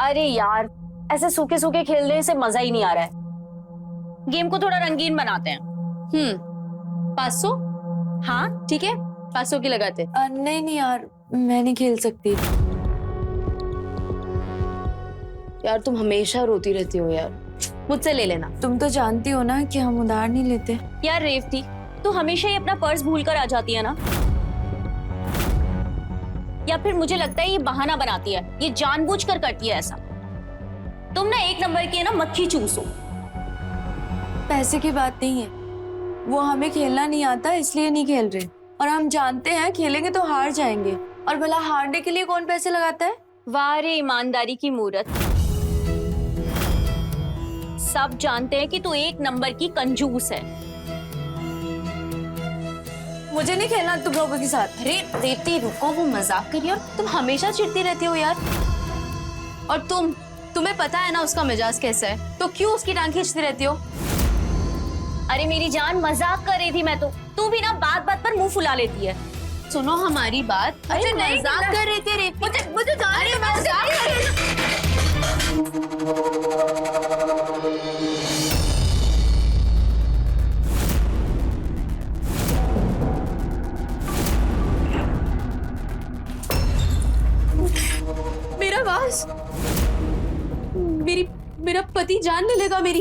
अरे यार, ऐसे सूखे सूखे खेलने से मजा ही नहीं आ रहा है। गेम को थोड़ा रंगीन बनाते हैं। 500? हाँ ठीक है, 500 की लगाते। नहीं नहीं यार, मैं नहीं खेल सकती। यार तुम हमेशा रोती रहती हो यार, मुझसे ले लेना। तुम तो जानती हो ना कि हम उधार नहीं लेते। यार रेवती, तू हमेशा ही अपना पर्स भूल कर आ जाती है ना? या फिर मुझे लगता है ये बहाना बनाती है, ये जानबूझकर करती है ऐसा। तुम ना एक नंबर की है ना मक्खी चूसो। पैसे की बात नहीं है, वो हमें खेलना नहीं आता इसलिए नहीं खेल रहे, और हम जानते हैं खेलेंगे तो हार जाएंगे, और भला हारने के लिए कौन पैसे लगाता है? वाह रे ईमानदारी की मूरत। सब जानते हैं कि तू एक नंबर की कंजूस है। मुझे नहीं खेलना तुम लोगों के साथ। अरे रेवती रुको, वो मजाक करिए और तुम हमेशा चिढ़ती रहती हो यार। और तुम्हें पता है ना उसका मिजाज कैसा है, तो क्यों उसकी टांग खींचती रहती हो? अरे मेरी जान, मजाक कर रही थी मैं तो। तू भी ना बात बात पर मुंह फुला लेती है। सुनो हमारी बात। अरे नहीं, मजाक कर रही थी रेवती। मुझे जाने दो, मैं मजाक कर रही थी। मेरा वास, मेरा पति जान ले लेगा मेरी।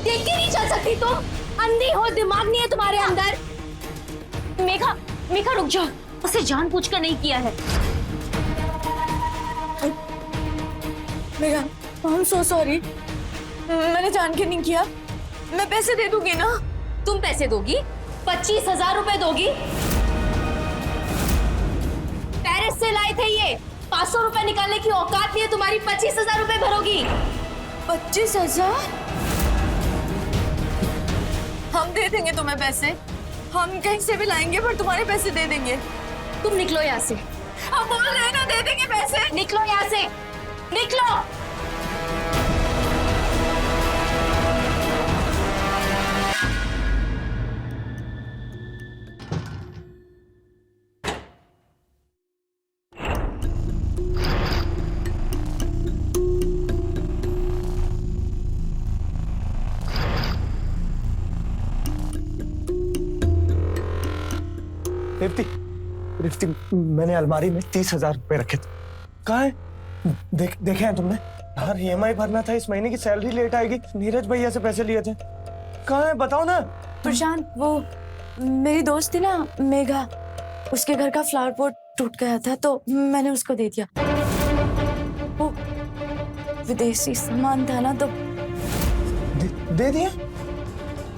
देख के नहीं चल सकती तुम? अंधी हो, दिमाग नहीं है तुम्हारे अंदर। मेघा रुक जाओ, उसे जानबूझकर नहीं किया है। मेघा, I'm so sorry, मैंने जान के नहीं किया। मैं पैसे दे दूंगी ना। तुम पैसे दोगी? 25,000 रुपए दोगी? पेरिस से लाए थे ये। 500 रुपए निकालने की औकात नहीं है तुम्हारी, 25,000 रुपए भरोगी। 25,000? हम दे देंगे तुम्हें पैसे, हम कहीं से भी लाएंगे, पर तुम्हारे पैसे दे देंगे। तुम निकलो यहाँ से। हम बोल रहे हैं ना, दे देंगे पैसे। निकलो यहाँ से, निकलो। रिफ्ती, मैंने अलमारी में 30,000 रुपए रखे थे। कहाँ है? देखे हैं तुमने? यार EMI भरना था, इस महीने की सैलरी लेट आएगी। नीरज भैया से पैसे लिए थे। कहाँ है बताओ ना। प्रशांत, वो मेरी दोस्त थी ना मेघा, उसके घर का फ्लावर पॉट टूट गया था तो मैंने उसको दे दिया। वो विदेशी सामान था ना, तो दे दिया?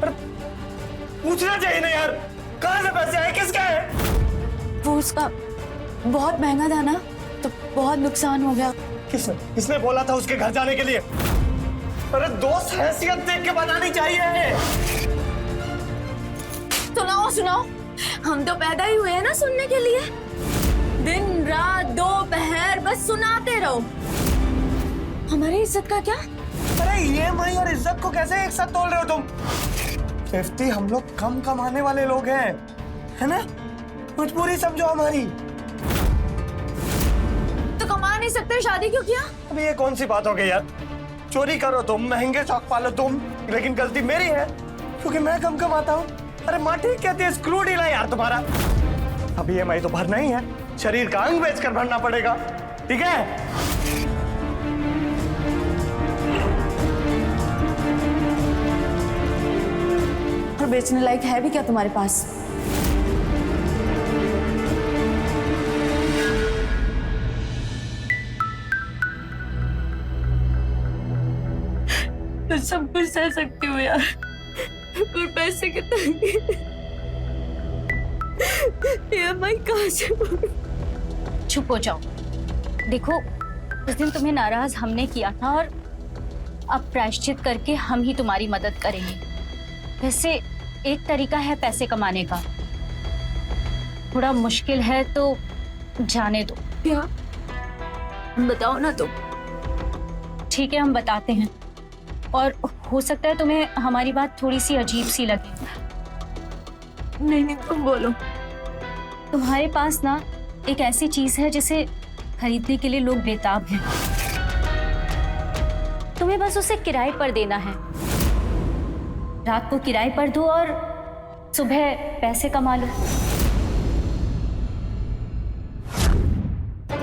अरे पूछना चाहिए ना यार, कहाँ से पैसे आए, किसका है? वो उसका बहुत महंगा था ना, तो बहुत नुकसान हो गया। किसने बोला था उसके घर जाने के लिए? अरे दोस्त हैसियत देख के बनानी चाहिए। सुनाओ, हम तो पैदा ही हुए हैं ना सुनने के लिए। दिन रात दोपहर बस सुनाते रहो। हमारी इज्जत का क्या? अरे EMI और इज्जत को कैसे एक साथ तोल रहे हो तुम? 50, हम लोग कम कमाने वाले लोग हैं, है ना? मजबूरी समझो हमारी। तो कमा नहीं सकते, शादी क्यों किया? अबे ये कौन सी बात हो गई यार? चोरी करो तुम, महंगे शौक पालो तुम, लेकिन गलती मेरी है क्योंकि मैं कम कमाता हूँ। अरे माँ ठीक कहती है, स्क्रू डील है यार तुम्हारा। अब EMI तो भरना ही है, शरीर का अंग बेचकर भरना पड़ेगा, ठीक है? और बेचने लायक है भी क्या तुम्हारे पास? तो सब कुछ सह सकती हूँ यार, पर पैसे की तंगी। EMI कहाँ से? चुप हो जाओ। देखो, उस दिन तुम्हें नाराज हमने किया था और अब प्रायश्चित करके हम ही तुम्हारी मदद करेंगे। वैसे एक तरीका है पैसे कमाने का, थोड़ा मुश्किल है तो जाने दो। क्या? बताओ ना तुम। ठीक है, हम बताते हैं, और हो सकता है तुम्हें हमारी बात थोड़ी सी अजीब सी लगे। नहीं, तुम बोलो। तुम्हारे पास ना एक ऐसी चीज है जिसे खरीदने के लिए लोग बेताब हैं। तुम्हें बस उसे किराए पर देना है। रात को किराए पर दो और सुबह पैसे कमा लो।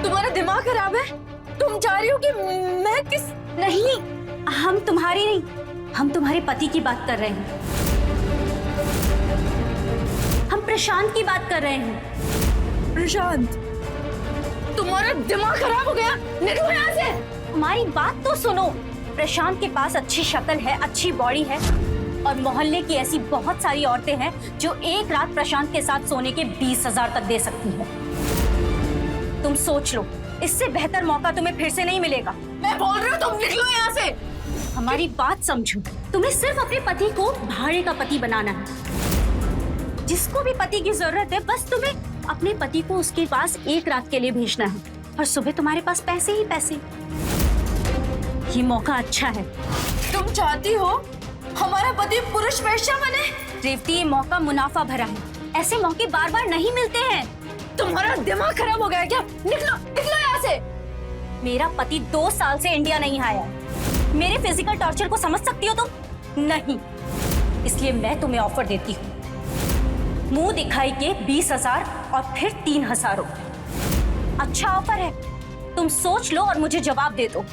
तुम्हारा दिमाग खराब है? तुम चाह रही हो कि मैं किस... नहीं, हम तुम्हारी नहीं, हम तुम्हारे पति की बात कर रहे हैं। हम प्रशांत की बात कर रहे हैं। प्रशांत, तुम्हारा दिमाग खराब हो गया? निकलो यहाँ से। हमारी बात तो सुनो। प्रशांत के पास अच्छी शक्ल है, अच्छी बॉडी है और मोहल्ले की ऐसी बहुत सारी औरतें हैं जो एक रात प्रशांत के साथ सोने के 20,000 तक दे सकती हैं। तुम सोच लो, इससे बेहतर मौका तुम्हें फिर से नहीं मिलेगा। मैं बोल रही हूँ तुम निकलो यहाँ से। हमारी बात समझो। तुम्हें सिर्फ अपने पति को भाड़े का पति बनाना है। जिसको भी पति की जरूरत है, बस तुम्हें अपने पति को उसके पास एक रात के लिए भेजना है और सुबह तुम्हारे पास पैसे ही पैसे। ये मौका अच्छा है। तुम चाहती हो हमारा पति पुरुष वेश्या बने? रेवती, ये मौका मुनाफा भरा है। ऐसे मौके बार बार नहीं मिलते हैं। तुम्हारा दिमाग खराब हो गया क्या? निकलो, निकलो यहाँ से। मेरा पति 2 साल से इंडिया नहीं आया है। मेरे फिजिकल टॉर्चर को समझ सकती हो तुम? नहीं। इसलिए मैं तुम्हें ऑफर देती हूँ, मुंह दिखाई के 20,000 और फिर 3,000। अच्छा ऑफर है, तुम सोच लो और मुझे जवाब दे दो।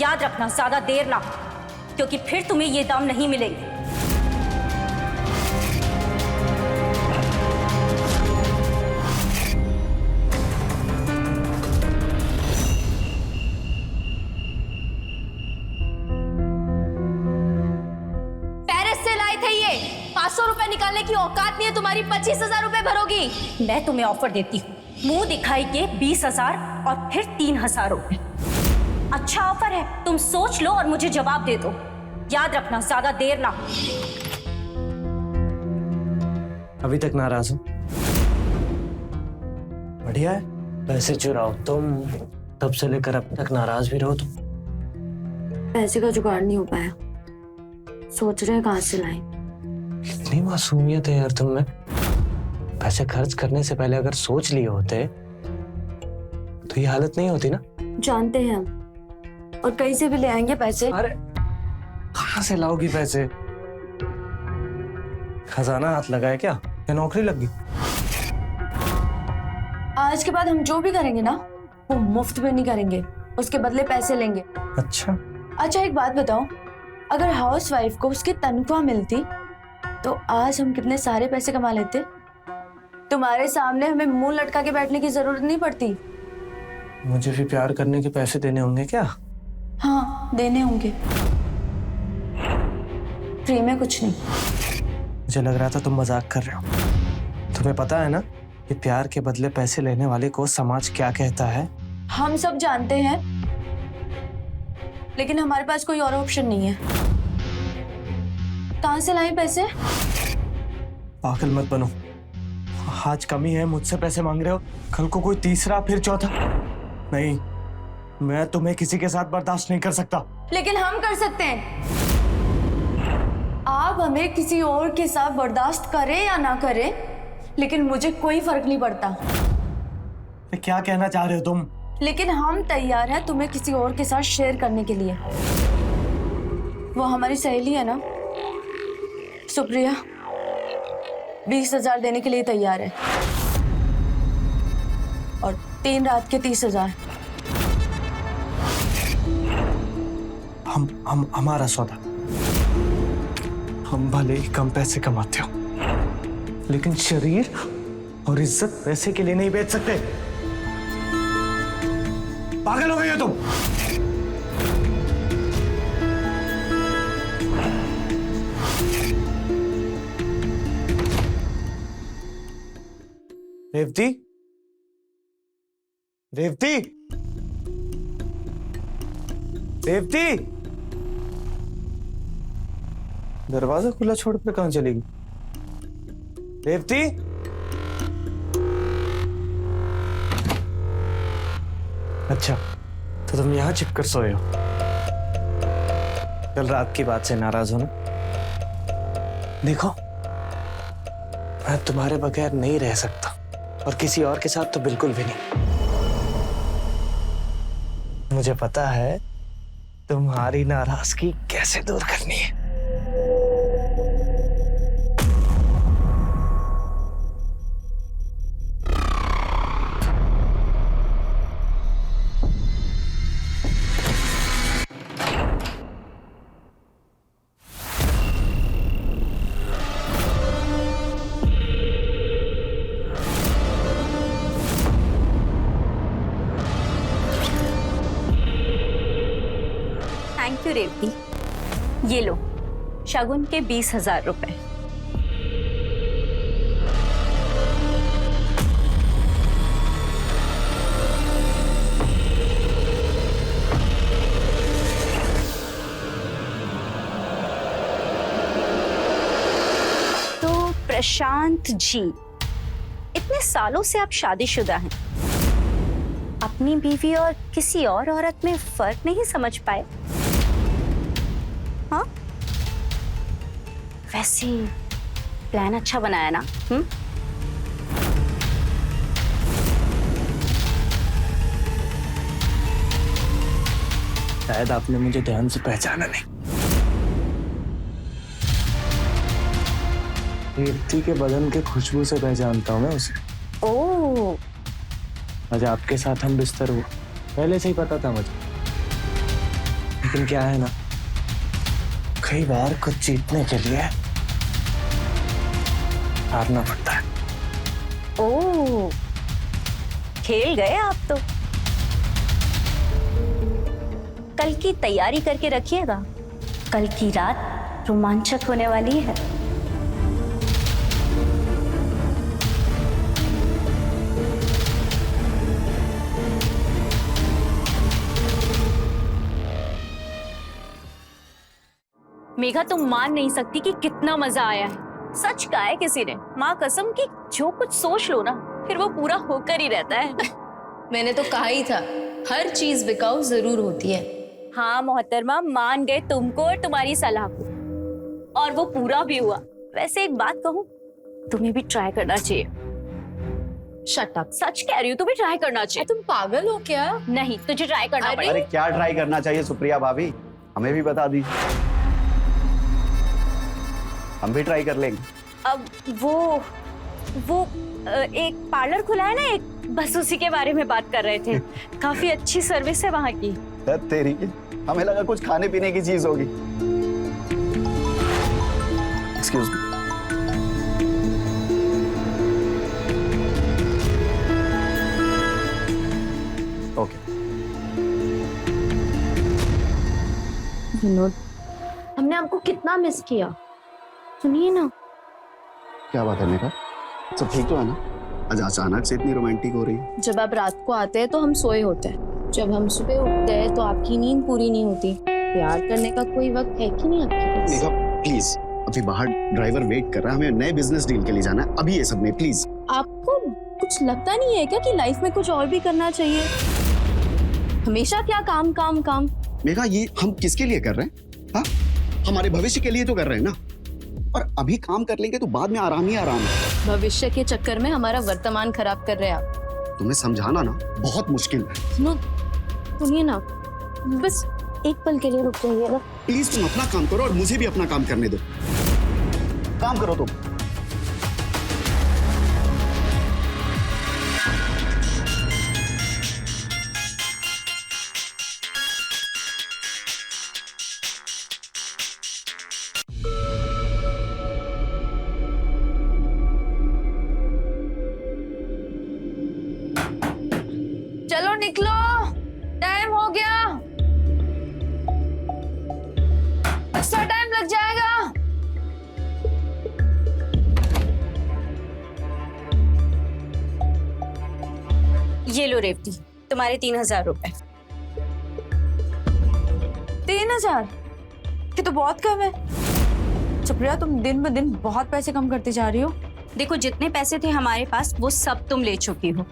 याद रखना, ज्यादा देर ना, क्योंकि फिर तुम्हें ये दाम नहीं मिलेंगे। पेरिस से लाए थे ये। 500 रुपए निकालने की औकात नहीं है तुम्हारी, 25,000 रुपए भरोगी। मैं तुम्हें ऑफर देती हूँ, मुंह दिखाई के 20,000 और फिर 3,000। अच्छा ऑफर है, तुम सोच लो और मुझे जवाब दे दो। याद रखना, ज्यादा देर ना। अभी तक नाराज हो? बढ़िया है, पैसे चुराओ तुम, तब से लेकर अब तक नाराज भी रहो तुम। पैसे का जुगाड़ नहीं हो पाया, सोच रहे हैं कहाँ से लाएं। इतनी मासूमियत है यार तुम में। पैसे खर्च करने से पहले अगर सोच लिए होते तो ये हालत नहीं होती ना। जानते हैं हम, और कहीं से भी ले आएंगे पैसे। अरे कहाँ से लाओगी पैसे? खजाना हाथ लगाए क्या या नौकरी लग गई? आज के बाद हम जो भी करेंगे ना, वो मुफ्त में नहीं करेंगे, उसके बदले पैसे लेंगे। अच्छा, अच्छा एक बात बताओ, अगर हाउस वाइफ को उसकी तनख्वाह मिलती तो आज हम कितने सारे पैसे कमा लेते। तुम्हारे सामने हमें मुंह लटका के बैठने की जरूरत नहीं पड़ती। मुझे भी प्यार करने के पैसे देने होंगे क्या? हाँ, देने होंगे, फ्री में कुछ नहीं। मुझे लग रहा था तुम मजाक कर रहे हो। तुम्हें पता है ना कि प्यार के बदले पैसे लेने वाले को समाज क्या कहता है? हम सब जानते हैं, लेकिन हमारे पास कोई और ऑप्शन नहीं है। कहाँ से लाएं पैसे? पागल मत बनो। आज कमी है, मुझसे पैसे मांग रहे हो, कल को कोई तीसरा फिर चौथा। नहीं, मैं तुम्हें किसी के साथ बर्दाश्त नहीं कर सकता। लेकिन हम कर सकते हैं। आप हमें किसी और के साथ बर्दाश्त करें या ना करें, लेकिन मुझे कोई फर्क नहीं पड़ता। क्या कहना चाह रहे हो तुम? लेकिन हम तैयार हैं तुम्हें किसी और के साथ शेयर करने के लिए। वो हमारी सहेली है ना, सुप्रिया, 20,000 देने के लिए तैयार है और 3 रात के 30,000। हम हमारा सौदा। हम भले ही कम पैसे कमाते हो, लेकिन शरीर और इज्जत पैसे के लिए नहीं बेच सकते। पागल हो गई हो तुम? रेवती, रेवती, रेवती, दरवाजा खुला छोड़कर कहां चलेगी? रेवती, अच्छा तो तुम यहां छिपकर सोए हो। कल रात की बात से नाराज हो ना? देखो, मैं तुम्हारे बगैर नहीं रह सकता और किसी और के साथ तो बिल्कुल भी नहीं। मुझे पता है तुम्हारी नाराजगी कैसे दूर करनी है। थैंक यू रेवती, ये लो शगुन के 20,000 रुपए। तो प्रशांत जी, इतने सालों से आप शादीशुदा हैं, अपनी बीवी और किसी और औरत में फर्क नहीं समझ पाए? हाँ, वैसे प्लान अच्छा बनाया ना? शायद आपने मुझे ध्यान से पहचाना नहीं। रेवती के बदन के खुशबू से पहचानता हूँ मैं उसे। ओह, आज आपके साथ हम बिस्तर हुए, पहले से ही पता था मुझे। लेकिन क्या है ना, कई बार कुछ जीतने के लिए हारना पड़ता है। ओह, खेल गए आप तो। कल की तैयारी करके रखिएगा, कल की रात रोमांचक होने वाली है। मेघा, तुम मान नहीं सकती कि कितना मजा आया है। सच कहा है किसी ने, माँ कसम कि जो कुछ सोच लो ना फिर वो पूरा होकर ही रहता है। मैंने तो कहा ही था, हर चीज बिकाऊ जरूर होती है। हाँ मोहतरमा, मान गए तुमको और तुम्हारी सलाह को, और वो पूरा भी हुआ। वैसे एक बात कहूँ, तुम्हें भी ट्राई करना चाहिए। शट अप, सच कह रही हूँ, तुम्हें ट्राई करना चाहिए। तुम पागल हो क्या? नहीं, तुझे ट्राई करना अरे पड़ेगा। अरे क्या ट्राई करना चाहिए सुप्रिया भाभी, हमें भी बता दीजिए, हम भी ट्राई कर लेंगे। अब वो एक पार्लर खुला है ना एक, बस उसी के बारे में बात कर रहे थे। काफी अच्छी सर्विस है वहाँ की। तेरी, हमें लगा कुछ खाने पीने की चीज होगी। Excuse me. ओके। विनोद, हमने आपको कितना मिस किया। सुनिए ना। क्या बात है मेरा, सब ठीक तो है ना? आज अचानक से इतनी रोमांटिक हो रही है। जब आप रात को आते हैं तो हम सोए होते हैं, जब हम सुबह उठते हैं तो आपकी नींद पूरी नहीं होती। प्यार करने का कोई वक्त है कि नहीं आपके पास? मेघा प्लीज, अभी बाहर ड्राइवर वेट कर रहा है, हमें नए बिजनेस डील के लिए जाना है अभी, ये सब में प्लीज। आपको कुछ लगता नहीं है क्या कि लाइफ में कुछ और भी करना चाहिए? हमेशा क्या काम काम काम? मेघा, ये हम किसके लिए कर रहे हैं? हाँ, हमारे भविष्य के लिए तो कर रहे हैं ना, और अभी काम कर लेंगे तो बाद में आराम ही आराम है। भविष्य के चक्कर में हमारा वर्तमान खराब कर रहे हैं आप। तुम्हें समझाना ना बहुत मुश्किल है। सुनिए ना, बस एक पल के लिए रुक जाइएगा। प्लीज तुम अपना काम करो और मुझे भी अपना काम करने दो। काम करो तुम। चलो निकलो, टाइम हो गया, एक्स्ट्रा टाइम लग जाएगा। ये लो रेवती, तुम्हारे 3,000 रुपए। 3,000? ये तो बहुत कम है। सुप्रिया, तुम दिन ब दिन बहुत पैसे कम करती जा रही हो। देखो, जितने पैसे थे हमारे पास वो सब तुम ले चुकी हो।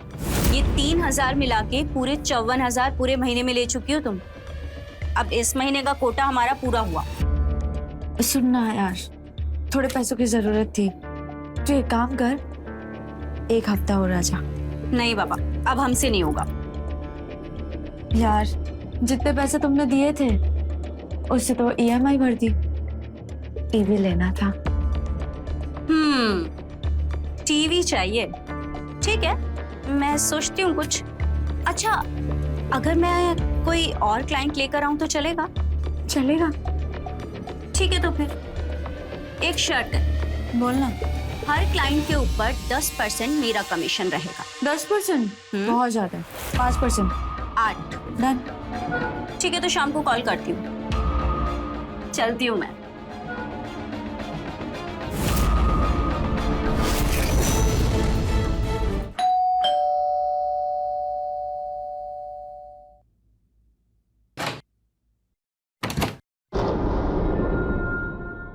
ये 3,000 मिला के पूरे 54,000 पूरे महीने में ले चुकी हो तुम। अब इस महीने का कोटा हमारा पूरा हुआ। सुनना यार, थोड़े पैसों की जरूरत थी, तो एक काम कर, एक हफ्ता और आजा। नहीं बाबा, अब हमसे नहीं होगा। यार, जितने पैसे तुमने दिए थे उससे तो EMI भर दी। टीवी लेना था। टीवी चाहिए, ठीक है, मैं सोचती हूँ कुछ। अच्छा, अगर मैं कोई और क्लाइंट लेकर आऊँ तो चलेगा? चलेगा। ठीक है, तो फिर एक शर्त है, बोलना। हर क्लाइंट के ऊपर 10% मेरा कमीशन रहेगा। 10%? बहुत ज्यादा है। 5%। 8। डन। ठीक है, तो शाम को कॉल करती हूँ। चलती हूँ मैं।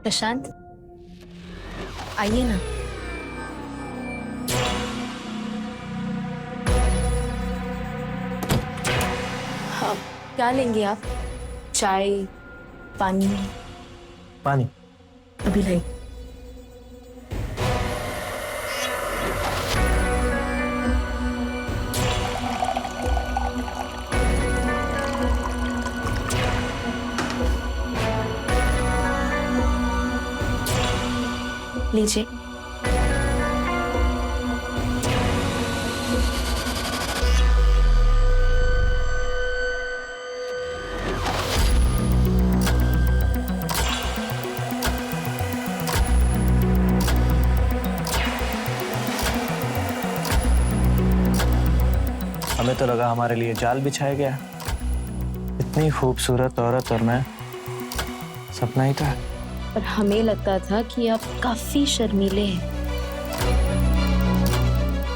प्रशांत, आइए ना। हाँ, क्या लेंगे आप? चाय, पानी? पानी। अभी लाई। लीजिए। हमें तो लगा हमारे लिए जाल बिछाया गया। इतनी खूबसूरत औरत और मैं, सपना ही था। पर हमें लगता था कि आप काफी शर्मीले हैं,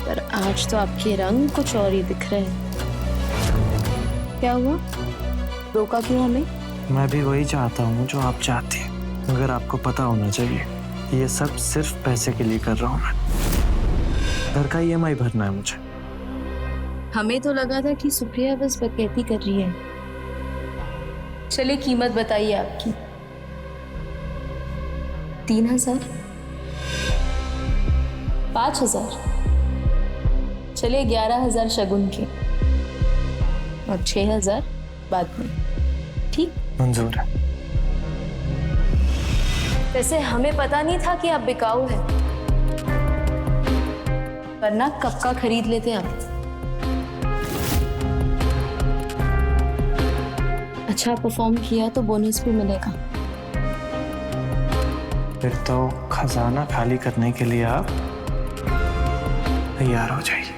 पर आज तो आपके रंग कुछ और ही दिख रहे हैं। क्या हुआ? रोका क्यों हमें? मैं भी वही चाहता हूँ जो आप चाहती हैं, मगर आपको पता होना चाहिए कि ये सब सिर्फ पैसे के लिए कर रहा हूँ मैं। घर का EMI भरना है मुझे। हमें तो लगा था कि सुप्रिया बस बकैती कर रही है। चलिए, कीमत बताइए आपकी। 3000? 5000? चलिए 11000 शगुन के और 6000 बाद में। ठीक? मंजूर है। वैसे हमें पता नहीं था कि आप बिकाऊ हैं, वरना कब का खरीद लेते आप। अच्छा परफॉर्म किया तो बोनस भी मिलेगा। फिर तो खजाना खाली करने के लिए आप तैयार हो जाइए।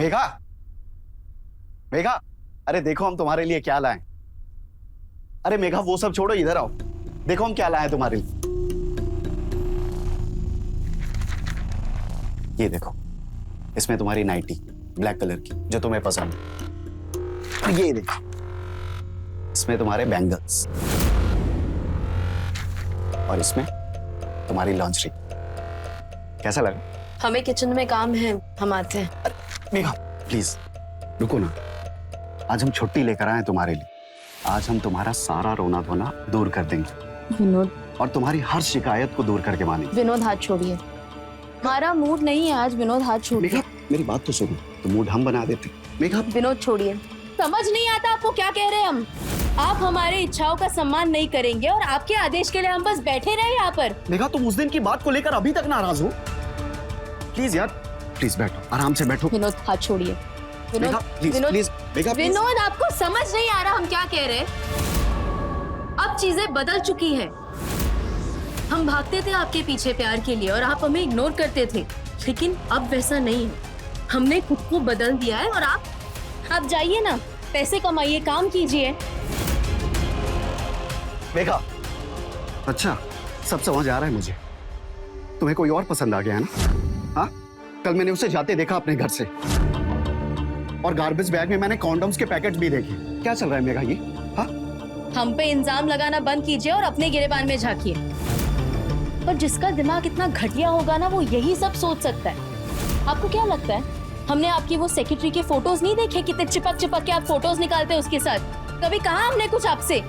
मेघा, मेघा, अरे देखो हम तुम्हारे लिए क्या लाए। अरे मेघा वो सब छोड़ो, इधर आओ, देखो हम क्या लाए हैं तुम्हारे लिए। ये देखो, इसमें तुम्हारी नाइटी ब्लैक कलर की जो तुम्हें पसंद है। और ये देखो, इसमें तुम्हारे बैंगल्स, और इसमें तुम्हारी लॉन्जरी। कैसा लगा? हमें किचन में काम है, हम आते हैं। अरे मेघा प्लीज रुको ना, आज हम छुट्टी लेकर आए हैं तुम्हारे लिए। आज हम तुम्हारा सारा रोना धोना दूर कर देंगे विनोद, और तुम्हारी हर शिकायत को दूर करके मानेंगे। विनोद हाथ छोड़िए, हमारा मूड नहीं है आज। विनोद हाथ छोड़िए। मेघा मेरी बात तो सुनो, तो मूड हम बना देते। मेघा विनोद छोड़िए। समझ नहीं आता आपको क्या कह रहे हैं हम। आप हमारे इच्छाओं का सम्मान नहीं करेंगे और आपके आदेश के लिए हम बस बैठे रहे यहाँ पर। मेघा तुम उस दिन की बात को लेकर अभी तक नाराज हो? प्लीज यार, प्लीज बैठो, आराम से बैठो। विनोद हाथ छोड़िए। Megha Vinod, please Vinod, please, Megha please. Vinod आपको समझ नहीं आ रहा हम क्या कह रहे हैं। अब चीजें बदल चुकी है। हम भागते थे आपके पीछे प्यार के लिए और आप हमें इग्नोर करते थे, लेकिन अब वैसा नहीं है। हमने खुद को बदल दिया है और आप जाइए ना, पैसे कमाइए, काम कीजिए। मेघा अच्छा, सब समझ आ रहा है मुझे। तुम्हें कोई और पसंद आ गया है ना? हाँ, कल मैंने उसे जाते देखा अपने घर से, और गार्बेज बैग में मैंने कॉन्डम्स के पैकेट भी देखे। क्या चल रहा है मेघा ये? हाँ, हम पे इल्जाम लगाना बंद कीजिए और अपने गिरेबान में झांकिए। और जिसका दिमाग इतना घटिया होगा ना, वो यही सब सोच सकता है। आपको क्या लगता है हमने आपकी वो सेक्रेटरी के फोटोज नहीं देखे? कितने चिपक चिपक के आप फोटोज निकालते हैं उसके साथ। कभी कहा हमने कुछ आपसे?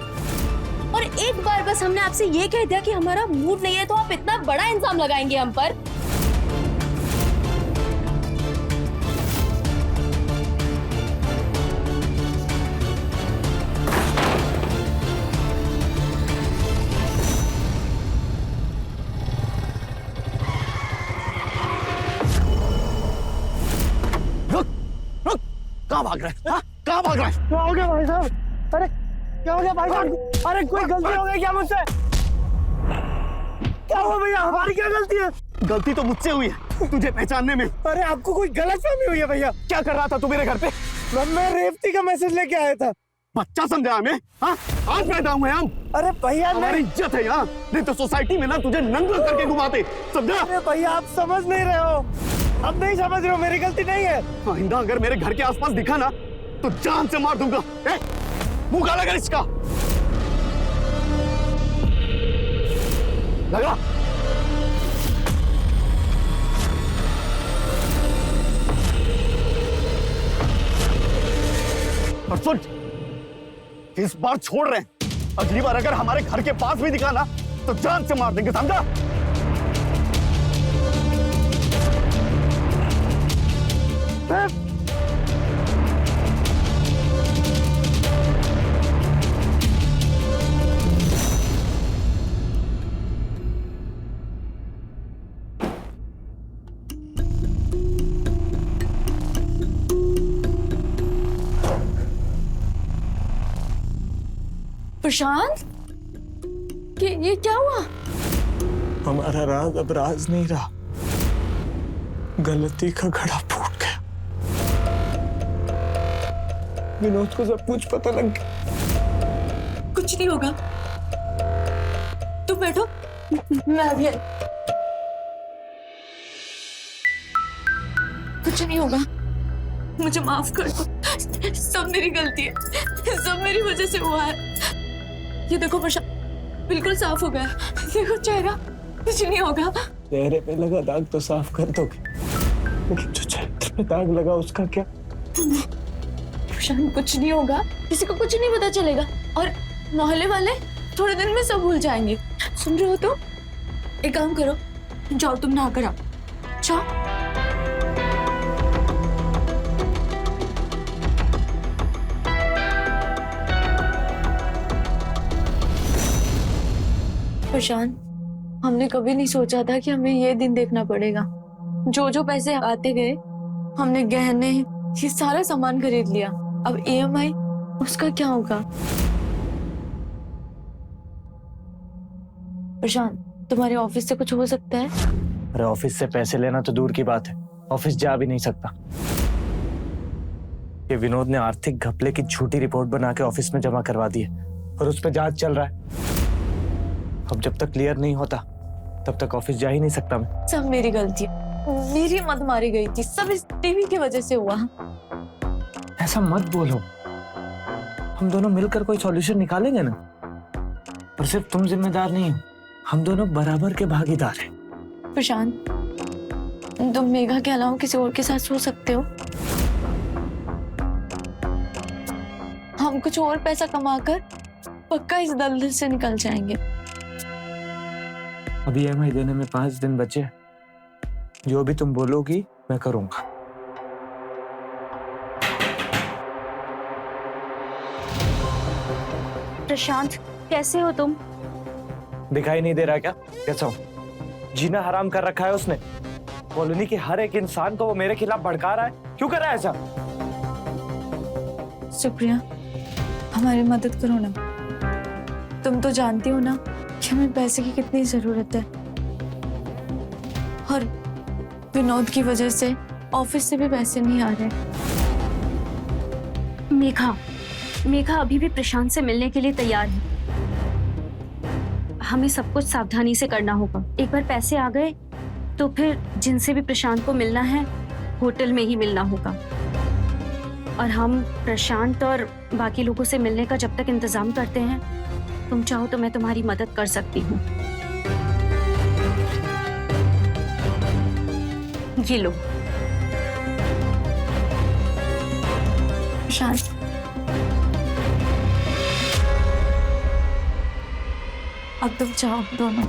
और एक बार बस हमने आपसे ये कह दिया कि हमारा मूड नहीं है, तो आप इतना बड़ा इल्जाम लगाएंगे हम पर? कहाँ भाग रहा है? हाँ? कहाँ भाग रहा है? क्या हो गया भाई साहब? अरे क्या हो गया भाई साहब? अरे कोई गलती हो गई क्या मुझसे? क्या हुआ भैया? हमारी क्या गलती है? गलती तो मुझसे हुई है तुझे पहचानने में। अरे आपको कोई गलतफहमी हुई है भैया। क्या कर रहा था तू मेरे घर पे? मैं रेवती का मैसेज लेके आया था। बच्चा समझा हमें? हाँ, आज पैदा हुए हम। अरे भैया हमारी इज्जत है यहाँ, नहीं तो सोसाइटी में ना तुझे नंगा करके घुमाते, समझा? अरे भैया आप समझ नहीं रहे हो। अब नहीं समझ रहे हो, मेरी गलती नहीं है। आइंदा अगर मेरे घर के आसपास दिखा ना तो जान से मार दूंगा। मुंह काला कर इसका। लगा? और सुन, इस बार छोड़ रहे हैं, अगली बार अगर हमारे घर के पास भी दिखा ना तो जान से मार देंगे, समझा? प्रशांत, ये क्या हुआ? हमारा राज अब राज नहीं रहा, गलती का घड़ा फूट गया। विनोद को सब कुछ पता लग गया। कुछ नहीं होगा, तुम बैठो, मैं अभी आई। कुछ नहीं होगा, मुझे माफ कर दो। सब मेरी गलती है, सब मेरी वजह से हुआ है। ये देखो प्रशांत, बिल्कुल साफ हो गया। देखो चेहरा, कुछ नहीं होगा। चेहरे पे लगा दाग तो साफ कर दोगे, लेकिन जो चरित्र पे दाग लगा उसका क्या? प्रशांत कुछ नहीं होगा, किसी को कुछ नहीं पता चलेगा, और मोहल्ले वाले थोड़े दिन में सब भूल जाएंगे। सुन रहे हो? तो एक काम करो, जाओ तुम नहा कर आओ, जाओ। प्रशांत, हमने कभी नहीं सोचा था कि हमें ये दिन देखना पड़ेगा। जो जो पैसे आते गए, हमने गहने, ये सारा सामान खरीद लिया। अब EMI, उसका क्या होगा? प्रशांत, तुम्हारे ऑफिस से कुछ हो सकता है? अरे ऑफिस से पैसे लेना तो दूर की बात है, ऑफिस जा भी नहीं सकता। ये विनोद ने आर्थिक घपले की झूठी रिपोर्ट बना के ऑफिस में जमा करवा दी है और उस पर जांच चल रहा है। अब जब तक क्लियर नहीं होता तब तक ऑफिस जा ही नहीं सकता मैं। सब मेरी गलती है, मेरी मत मारी गई थी, सब इस टीवी की वजह से हुआ। ऐसा मत बोलो, हम दोनों मिलकर कोई सॉल्यूशन निकालेंगे ना। और सिर्फ तुम जिम्मेदार नहीं हो, हम दोनों बराबर के भागीदार हैं। प्रशांत, तुम मेघा के अलावा किसी और के साथ सो सकते हो। हम कुछ और पैसा कमाकर पक्का इस दलदल से निकल जाएंगे। अभी EMI देने में 5 दिन बचे। जो भी तुम बोलोगी मैं करूंगा। प्रशांत, कैसे हो तुम? दिखाई नहीं दे रहा क्या कैसा हूं? जीना हराम कर रखा है उसने। कॉलोनी के हर एक इंसान को वो मेरे खिलाफ भड़का रहा है। क्यों कर रहा है ऐसा? सुप्रिया, हमारी मदद करो ना। तुम तो जानती हो ना कि हमें पैसे की कितनी जरूरत है, और विनोद की वजह से ऑफिस से भी पैसे नहीं आ रहे। मेघा अभी भी प्रशांत से मिलने के लिए तैयार है। हमें सब कुछ सावधानी से करना होगा। एक बार पैसे आ गए तो फिर जिनसे भी प्रशांत को मिलना है होटल में ही मिलना होगा। और हम प्रशांत और बाकी लोगों से मिलने का जब तक इंतजाम करते हैं, तुम चाहो तो मैं तुम्हारी मदद कर सकती हूँ। ये लो। प्रशांत, अब तुम जाओ दोनों।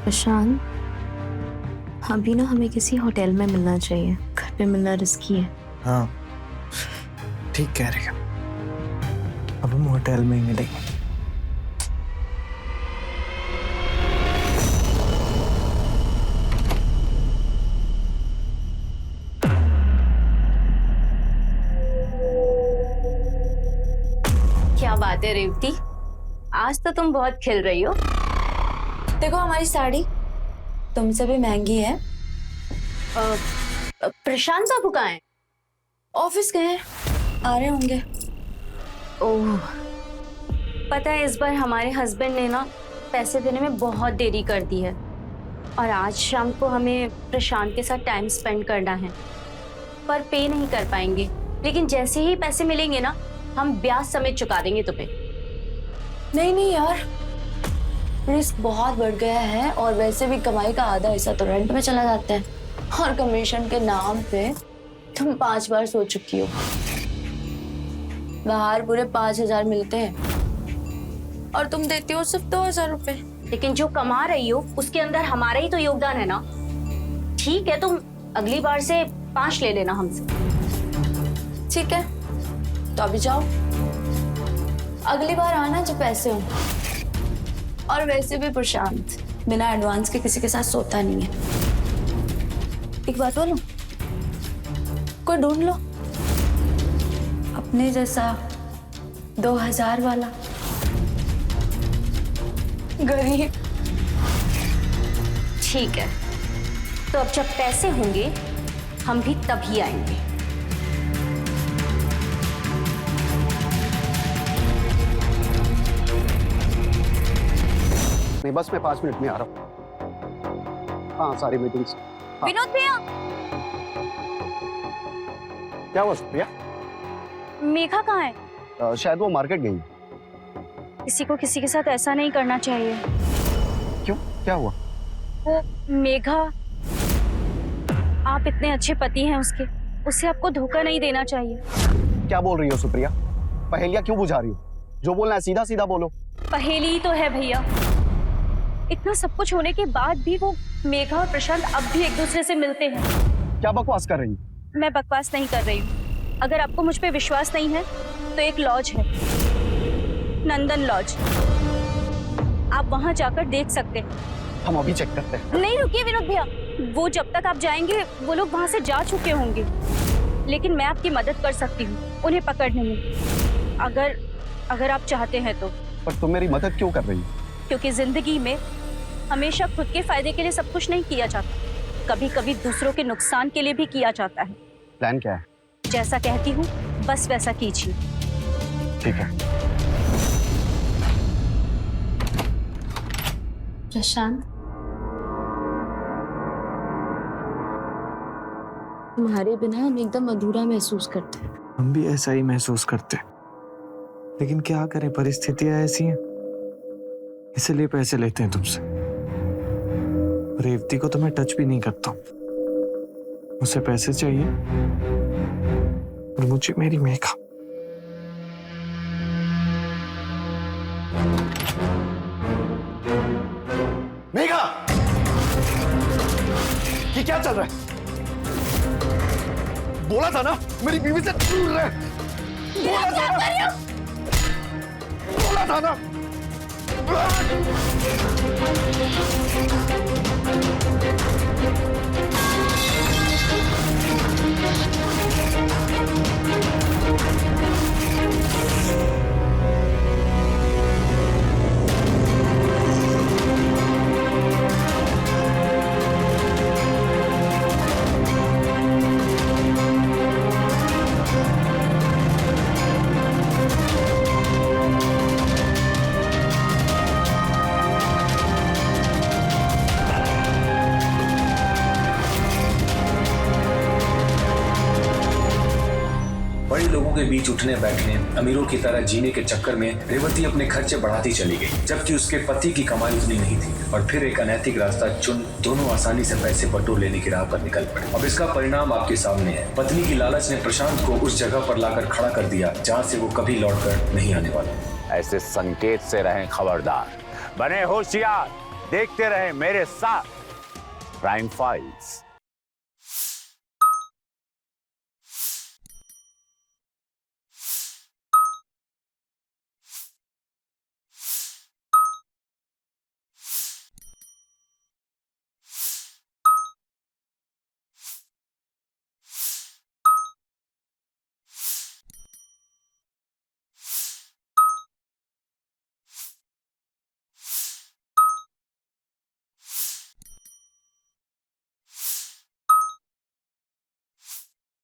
प्रशांत, अभी ना हमें किसी होटल में मिलना चाहिए। घर पे मिलना रिस्की है। हाँ ठीक कह रही हो। अब हम होटल में ही मिलेंगे। क्या बात है रेवती, आज तो तुम बहुत खिल रही हो। देखो हमारी साड़ी तुमसे भी महंगी है। प्रशांत बाबू कहाँ हैं? ऑफिस गए हैं, आ रहे होंगे। ओह, पता है इस बार हमारे हस्बैंड ने ना पैसे देने में बहुत देरी कर दी है, और आज शाम को हमें प्रशांत के साथ टाइम स्पेंड करना है, पर पे नहीं कर पाएंगे। लेकिन जैसे ही पैसे मिलेंगे ना, हम ब्याज समेत चुका देंगे तुम्हें। नहीं नहीं यार, रिस्क बहुत बढ़ गया है, और वैसे भी कमाई का आधा हिस्सा तो रेंट में चला जाता है, और कमीशन के नाम पे तुम 5 बार सो चुकी हो। बाहर पूरे 5,000 मिलते हैं और तुम देती हो सिर्फ 2,000 रुपए। लेकिन जो कमा रही हो उसके अंदर हमारा ही तो योगदान है ना। ठीक है, तुम अगली बार से 5 ले लेना हमसे। ठीक है, तो अभी जाओ, अगली बार आना जब पैसे हो। और वैसे भी प्रशांत बिना एडवांस के किसी के साथ सोता नहीं है। एक बात बोलूं, कोई ढूंढ लो अपने जैसा 2,000 वाला गरीब। ठीक है, तो अब जब पैसे होंगे हम भी तभी आएंगे। नहीं, बस मैं 5 मिनट में आ रहा हूँ। हाँ, सारी मीटिंग्स। हाँ। विनोद भैया, क्या हुआ सुप्रिया? मेघा कहाँ है? शायद वो मार्केट गई। किसी को किसी के साथ ऐसा नहीं करना चाहिए। क्यों, क्या हुआ? वो मेघा, आप इतने अच्छे पति हैं उसके, उसे आपको धोखा नहीं देना चाहिए। क्या बोल रही हो सुप्रिया? पहेलियां क्यों बुझा रही हो? जो बोलना है सीधा सीधा बोलो। पहेली ही तो है भैया। इतना सब कुछ होने के बाद भी वो मेघा और प्रशांत अब भी एक दूसरे से मिलते हैं। क्या बकवास कर रही हो? मैं बकवास नहीं कर रही हूँ। अगर आपको मुझ पे विश्वास नहीं है तो एक लॉज है, नंदन लॉज, आप वहां जाकर देख सकते हैं। हम अभी चेक करते हैं। नहीं रुकिए विनोद भैया, वो जब तक आप जाएंगे वो लोग वहां से जा चुके होंगे, लेकिन मैं आपकी मदद कर सकती हूँ उन्हें पकड़ने में, अगर आप चाहते हैं तो। पर तुम मेरी मदद क्यों कर रही हो? क्योंकि जिंदगी में हमेशा खुद के फायदे के लिए सब कुछ नहीं किया जाता, कभी कभी दूसरों के नुकसान के लिए भी किया जाता है। प्लान क्या है? जैसा कहती हूँ बस वैसा कीजिए। ठीक है। प्रशांत, तुम्हारे बिना हम एकदम अधूरा महसूस करते हैं। हम भी ऐसा ही महसूस करते, लेकिन क्या करें, परिस्थितियां ऐसी हैं, इसलिए पैसे लेते हैं तुमसे। रेवती को तो मैं टच भी नहीं करता हूं, उसे पैसे चाहिए और मुझे मेरी मेघा। मेघा, ये क्या चल रहा है? बोला था ना मेरी बीवी से दूर रहे। बोला था ना। बड़े लोगों के बीच उठने बैठने, अमीरों की तरह जीने के चक्कर में रेवती अपने खर्चे बढ़ाती चली गई, जबकि उसके पति की कमाई उतनी नहीं थी। और फिर एक अनैतिक रास्ता चुन दोनों आसानी से पैसे बटोर लेने की राह पर निकल पड़े। अब इसका परिणाम आपके सामने है। पत्नी की लालच ने प्रशांत को उस जगह पर लाकर खड़ा कर दिया जहाँ से वो कभी लौटकर नहीं आने वाला। ऐसे संकेत से रहें खबरदार, बने होशियार, देखते रहें मेरे साथ क्राइम फाइल्स।